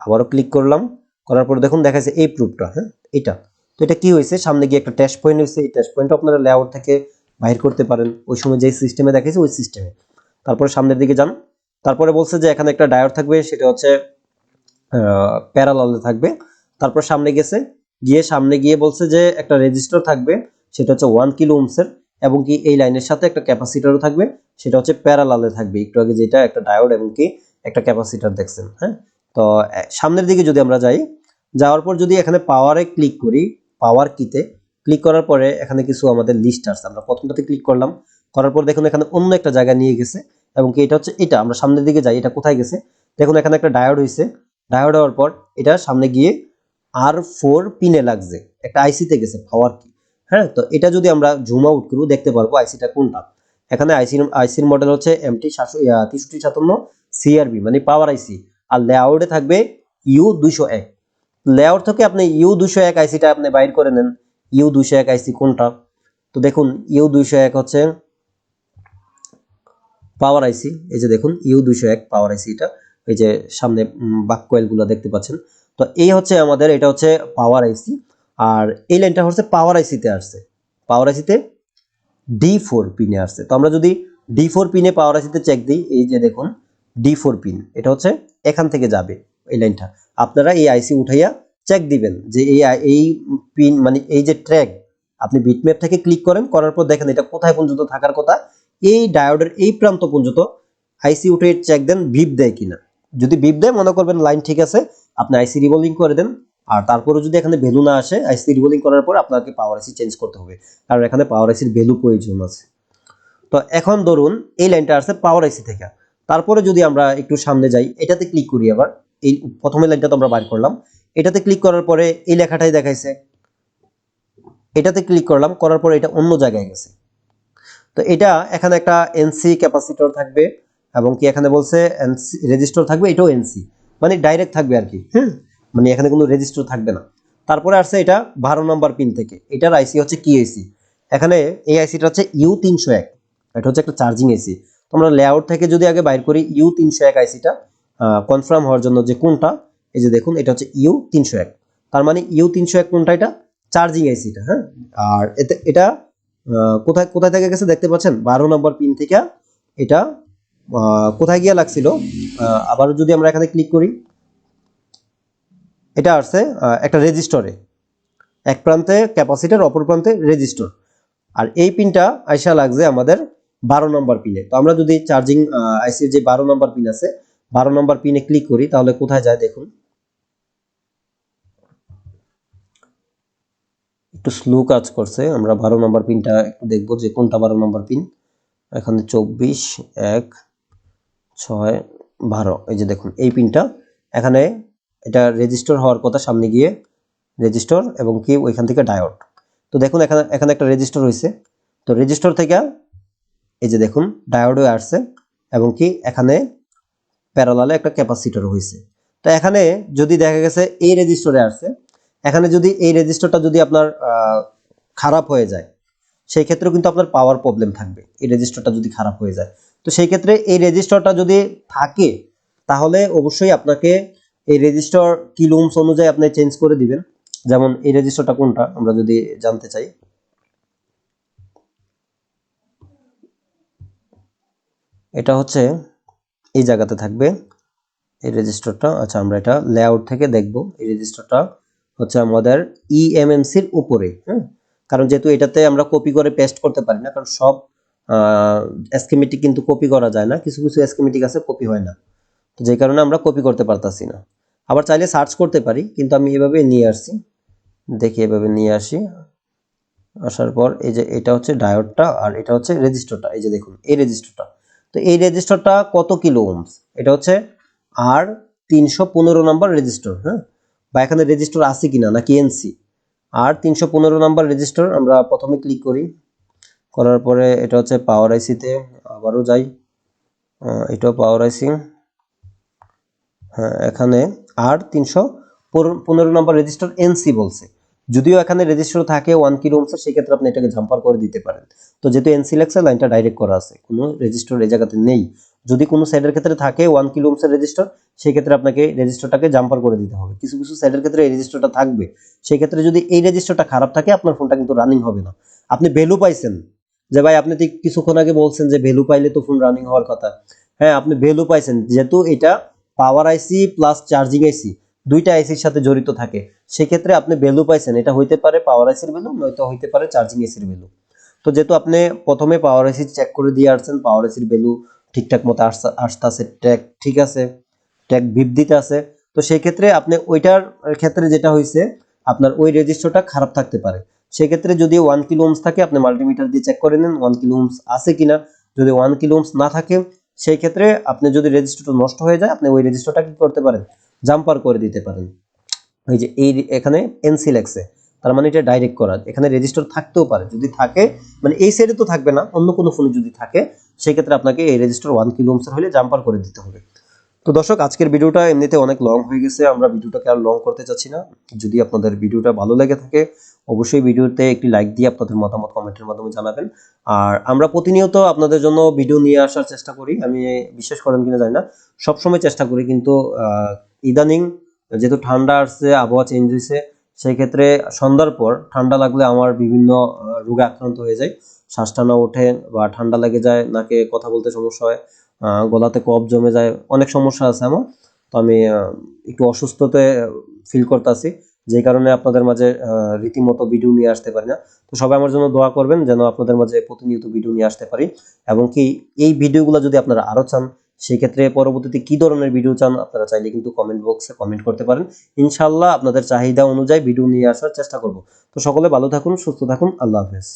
আবারও ক্লিক করলাম, করার পর দেখুন দেখাচ্ছে এই প্রুফটা, হ্যাঁ এটা। তো এটা কি হয়েছে, সামনে গিয়ে একটা টেস্ট পয়েন্ট হয়েছে, এই টেস্ট পয়েন্ট আপনারা লেআউট থেকে বাইর করতে পারেন, ওই সময় যে সিস্টেমে দেখাইছে ওই সিস্টেমে। তারপরে সামনের দিকে যান, তারপরে বলছে যে এখানে একটা ডায়োড থাকবে, সেটা হচ্ছে প্যারালালে থাকবে। তারপর সামনে গেছে, গিয়ে সামনে গিয়ে বলছে যে একটা রেজিস্টার থাকবে, সেটা হচ্ছে 1 কিলো ওহমসের, এবং কি এই লাইনের সাথে একটা ক্যাপাসিটরও থাকবে, সেটা হচ্ছে প্যারালালে থাকবে। একটু আগে যেটা একটা ডায়োড এবং কি একটা ক্যাপাসিটর দেখছেন। হ্যাঁ, তো সামনের দিকে যদি আমরা যাই, যাওয়ার পর যদি এখানে পাওয়ারে ক্লিক করি, পাওয়ার কিতে ক্লিক করার পরে এখানে কিছু আমাদের লিস্ট আসছে, আমরা প্রথমটাতে ক্লিক করলাম, করার পর দেখুন এখানে অন্য একটা জায়গা নিয়ে গেছে, এবং কি এটা হচ্ছে এটা। আমরা সামনের দিকে যাই, এটা কোথায় গেছে দেখুন, এখানে একটা ডায়োড হয়েছে, ডায়োড হওয়ার পর এটা সামনে গিয়ে R4 পিনে লাগছে, একটা আইসিতে গেছে পাওয়ার কি। হ্যাঁ, তো এটা যদি আমরা জুম আউট করি দেখতে পারবো আইসিটা কোনটা। এখানে আইসির মডেল হচ্ছে MT 6357 CRB মানে পাওয়ার আইসি, আর লেআউটে থাকবে U201। লেআউট থেকে আপনি U201 আইসিটা আপনি বাইর করে নেন। U201 আইসি কোনটা? তো দেখুন U201 হচ্ছে পাওয়ার আইসি, এই যে দেখুন U201 পাওয়ার আইসি, এটা এই যে সামনে বাক কয়েলগুলো দেখতে পাচ্ছেন। তো এই হচ্ছে আমাদের, এটা হচ্ছে পাওয়ার আইসি, আর এই লাইনটা হচ্ছে পাওয়ার আইসিতে আসছে, পাওয়ার আইসিতে D4 পিনে আসছে। তো আমরা যদি D4 পিনে পাওয়ার আইসিতে চেক দিই, এই যে দেখুন D4 পিন, এটা হচ্ছে এখান থেকে যাবে এই লাইনটা। আপনারা এই আইসি উঠাইয়া চেক দিবেন যে এই পিন মানে এই যে ট্র্যাক, আপনি বিটম্যাপ থেকে ক্লিক করেন, করার পর দেখেন এটা কোথায় পর্যন্ত থাকার কথা, এই ডায়োডের এই প্রান্ত পর্যন্ত আইসি উঠে চেক দেন বিপ দেয় কিনা। যদি বিপ দেয় মনে করবেন লাইন ঠিক আছে, আপনি আইসি রিভলভিং করে দেন। আর তারপরে যদি এখানে ভ্যালু না আসে, আইসি রিভলভিং করার পর আপনাকে পাওয়ার আইসি চেঞ্জ করতে হবে, কারণ এখানে পাওয়ার আইসির ভ্যালু প্রয়োজন আছে। তো এখন ধরুন এই লাইনটা আসছে পাওয়ার আইসি থেকে। তারপরে যদি আমরা একটু সামনে যাই, এটাতে ক্লিক করি, আবার এই প্রথমে লাইনটা তো আমরা বাইর করলাম, এটাতে ক্লিক করার পরে এই লেখাটাই দেখাইছে, এটাতে ক্লিক করলাম, করার পরে এটা অন্য জায়গায় গেছে। তো এটা এখানে একটা এনসি ক্যাপাসিটর থাকবে, এবং কি এখানে বলছে এনসি রেজিস্টর থাকবে, এটাও এনসি মানে ডাইরেক্ট থাকবে আর কি, মানে এখানে কোনো রেজিস্টর থাকবে না। তারপরে আসছে এটা 12 নম্বর পিন থেকে, এটার আইসি হচ্ছে কি আইসি, এখানে এই আইসিটা হচ্ছে U301, এটা হচ্ছে একটা চার্জিং আইসি। তোমরা লেআউট থেকে যদি আগে বাইর করি U301 আইসিটা কনফার্ম হওয়ার জন্য যে কোনটা, এই যে দেখুন এটা হচ্ছে U301, তার মানে U301 কোনটা, এটা চার্জিং আইসিটা। হ্যাঁ, আর এটা কোথায় কোথায় থেকে গেছে দেখতে পাচ্ছেন, 12 নম্বর পিন থেকে এটা কোথায় গিয়ে লাগছিল। আবার যদি আমরা এখানে ক্লিক করি, এটা আসছে একটা রেজিস্টরে, এক প্রান্তে ক্যাপাসিটর, অপর প্রান্তে রেজিস্টর, আর এই পিনটা আইসা লাগছে আমাদের 12 নম্বর পিনে। তো আমরা যদি চার্জিং আইসির যে 12 নম্বর পিন আছে, 12 নম্বর পিনে ক্লিক করি, তাহলে কোথায় যায় দেখুন, একটু স্লো কাজ করছে। আমরা 12 নম্বর পিনটা একটু দেখবো যে কোনটা 12 নম্বর পিন। এখানে 24 1 6 12, এই যে দেখুন এই পিনটা, এখানে এটা রেজিস্টার হওয়ার কথা, সামনে গিয়ে রেজিস্টার এবং কি ওইখান থেকে ডায়োড। তো দেখুন এখানে এখানে একটা রেজিস্টার হয়েছে, তো রেজিস্টার থেকে এই যে দেখুন ডায়োডও আসছে, এবং কি এখানে প্যারালালে একটা ক্যাপাসিটর হয়েছে। তো এখানে যদি দেখা গেছে এই রেজিস্টারে আসছে, এখানে যদি এই রেজিস্টারটা যদি আপনার খারাপ হয়ে যায়, সেই ক্ষেত্রেও কিন্তু আপনার পাওয়ার প্রবলেম থাকবে, এই রেজিস্টারটা যদি খারাপ হয়ে যায়। তো সেই ক্ষেত্রে এই রেজিস্টারটা যদি থাকে, তাহলে অবশ্যই আপনাকে এই রেজিস্টার কিলো ওহমস অনুযায়ী আপনি চেঞ্জ করে দিবেন। যেমন এই রেজিস্টারটা কোনটা আমরা যদি জানতে চাই, এটা হচ্ছে এই জায়গাতে থাকবে এই রেজিস্টারটা। আচ্ছা, আমরা এটা লেআউট থেকে দেখব। এই রেজিস্টারটা হচ্ছে আমাদের ইএমএমসির উপরে, হ্যাঁ, কারণ যেহেতু এটাতে আমরা কপি করে পেস্ট করতে পারি না, কারণ সব স্কিমেটিক কিন্তু কপি করা যায় না, কিছু কিছু স্কিমেটিক আছে কপি হয় না, তো যে কারণে আমরা কপি করতে পারতাছি না। আবার চাইলে সার্চ করতে পারি, কিন্তু আমি এভাবে নিয়ে আসছি, দেখি এভাবে নিয়ে আসি। আসার পর এই যে এটা হচ্ছে ডায়োডটা, আর এটা হচ্ছে রেজিস্টারটা, এই যে দেখুন এই রেজিস্টারটা। তো এই রেজিস্টারটা কত কিলো ওহমস, এটা হচ্ছে আর 315 নাম্বার রেজিস্টার। হ্যাঁ, বা এখানে রেজিস্টার আছে কিনা নাকি এনসি, আর 315 নাম্বার রেজিস্টার। আমরা প্রথমে ক্লিক করি, করার পরে এটা হচ্ছে পাওয়ার আইসিতে, আবারও যাই, এটাও পাওয়ার আইসি। হ্যাঁ, এখানে আর 315 নাম্বার রেজিস্টার এনসি বলছে, যদিও এখানে রেজিস্টার থাকে 1 কিলো ওহমসের, সেক্ষেত্রে আপনি এটাকে জাম্পার করে দিতে পারেন। তো যেহেতু এনসি লেখছে, লাইনটা ডাইরেক্ট করা আছে, কোনো রেজিস্টার এই জায়গাতে নেই। যদি কোনো সাইডের ক্ষেত্রে থাকে 1 কিলো ওহমসের রেজিস্টার, সেই ক্ষেত্রে আপনাকে রেজিস্টারটাকে জাম্পার করে দিতে হবে। কিছু কিছু সাইডের ক্ষেত্রে এই রেজিস্টারটা থাকবে, সেই ক্ষেত্রে যদি এই রেজিস্টারটা খারাপ থাকে, আপনার ফোনটা কিন্তু রানিং হবে না। আপনি ভ্যালু পাইছেন যে ভাই, আপনি কিছুক্ষণ আগে বলছেন যে ভ্যালু পাইলে তো ফোন রানিং হওয়ার কথা। হ্যাঁ, আপনি ভ্যালু পাইছেন, যেহেতু এটা পাওয়ার আইসি প্লাস চার্জিং আইসি, দুইটা আইসির সাথে জড়িত থাকে, সেক্ষেত্রে আপনি ভ্যালু পাইছেন। এটা হইতে পারে পাওয়ার আইসির ভ্যালু, নয়তো হইতে পারে চার্জিং আইসির ভ্যালু। তো যেহেতু আপনি প্রথমে পাওয়ার আইসি চেক করে দিয়ে আসছেন, পাওয়ার আইসির ভ্যালু ঠিকঠাক মতো আসতেছে, ট্র্যাক ঠিক আছে, ট্র্যাক ভিপ দিতে আছে, তো সেই ক্ষেত্রে আপনি ওইটার ক্ষেত্রে যেটা হয়েছে, আপনার ওই রেজিস্টারটা খারাপ থাকতে পারে। সেক্ষেত্রে যদি 1 কিলো ওহমস থাকে, আপনি মাল্টিমিটার দিয়ে চেক করে নেন 1 কিলো ওহমস আছে কিনা। যদি 1 কিলো ওহমস না থাকে, সেই ক্ষেত্রে আপনি যদি রেজিস্টারটা নষ্ট হয়ে যায়, আপনি ওই রেজিস্টারটা কি করতে পারেন, জাম্পার করে দিতে পারেন। এই যে এই এখানে এনসি লেখছে, তার মানে এটা ডাইরেক্ট করা। এখানে রেজিস্টার থাকতেও পারে, যদি থাকে মানে এই সাইডে তো থাকবে না, অন্য কোনো ফোনে যদি থাকে সেই ক্ষেত্রে আপনাকে এই রেজিস্টার 1 কিলো ওহমস হলে জাম্পার করে দিতে হবে। তো দর্শক, আজকের ভিডিওটা এমনিতে অনেক লং হয়ে গেছে, আমরা ভিডিওটাকে আর লং করতে চাচ্ছি না। যদি আপনাদের ভিডিওটা ভালো লেগে থাকে অবশ্যই ভিডিওতে একটি লাইক দিয়ে আপনাদের মতামত কমেন্টের মাধ্যমে জানাবেন। আর আমরা প্রতিনিয়ত আপনাদের জন্য ভিডিও নিয়ে আসার চেষ্টা করি, আমি বিশ্বাস করেন কিনা জানি না, সবসময় চেষ্টা করি, কিন্তু ইদানিং যেহেতু ঠান্ডা আসছে, আবহাওয়া চেঞ্জ হয়েছে, সেই ক্ষেত্রে সন্ধ্যার পর ঠান্ডা লাগলে আমার বিভিন্ন রোগে আক্রান্ত হয়ে যায়, শ্বাস টানা ওঠে বা ঠান্ডা লেগে যায়, নাকে কথা বলতে সমস্যা হয়, গলাতে কফ জমে যায়, অনেক সমস্যা আছে আমার। তো আমি একটু অসুস্থতে ফিল করতেছি, যেই কারণে আপনাদের মাঝে রীতিমতো ভিডিও নিয়ে আসতে পারি না। তো সবাই আমার জন্য দোয়া করবেন যেন আপনাদের মাঝে প্রতিনিয়ত ভিডিও নিয়ে আসতে পারি, এবং কি এই ভিডিওগুলো যদি আপনারা আরো চান সেই ক্ষেত্রে পরবর্তীতে কি ধরনের ভিডিও চান আপনারা চাইলে কিন্তু কমেন্ট বক্সে কমেন্ট করতে পারেন। ইনশাআল্লাহ আপনাদের চাহিদা অনুযায়ী ভিডিও নিয়ে আসার চেষ্টা করব। তো সকলে ভালো থাকুন, সুস্থ থাকুন, আল্লাহ হাফেজ।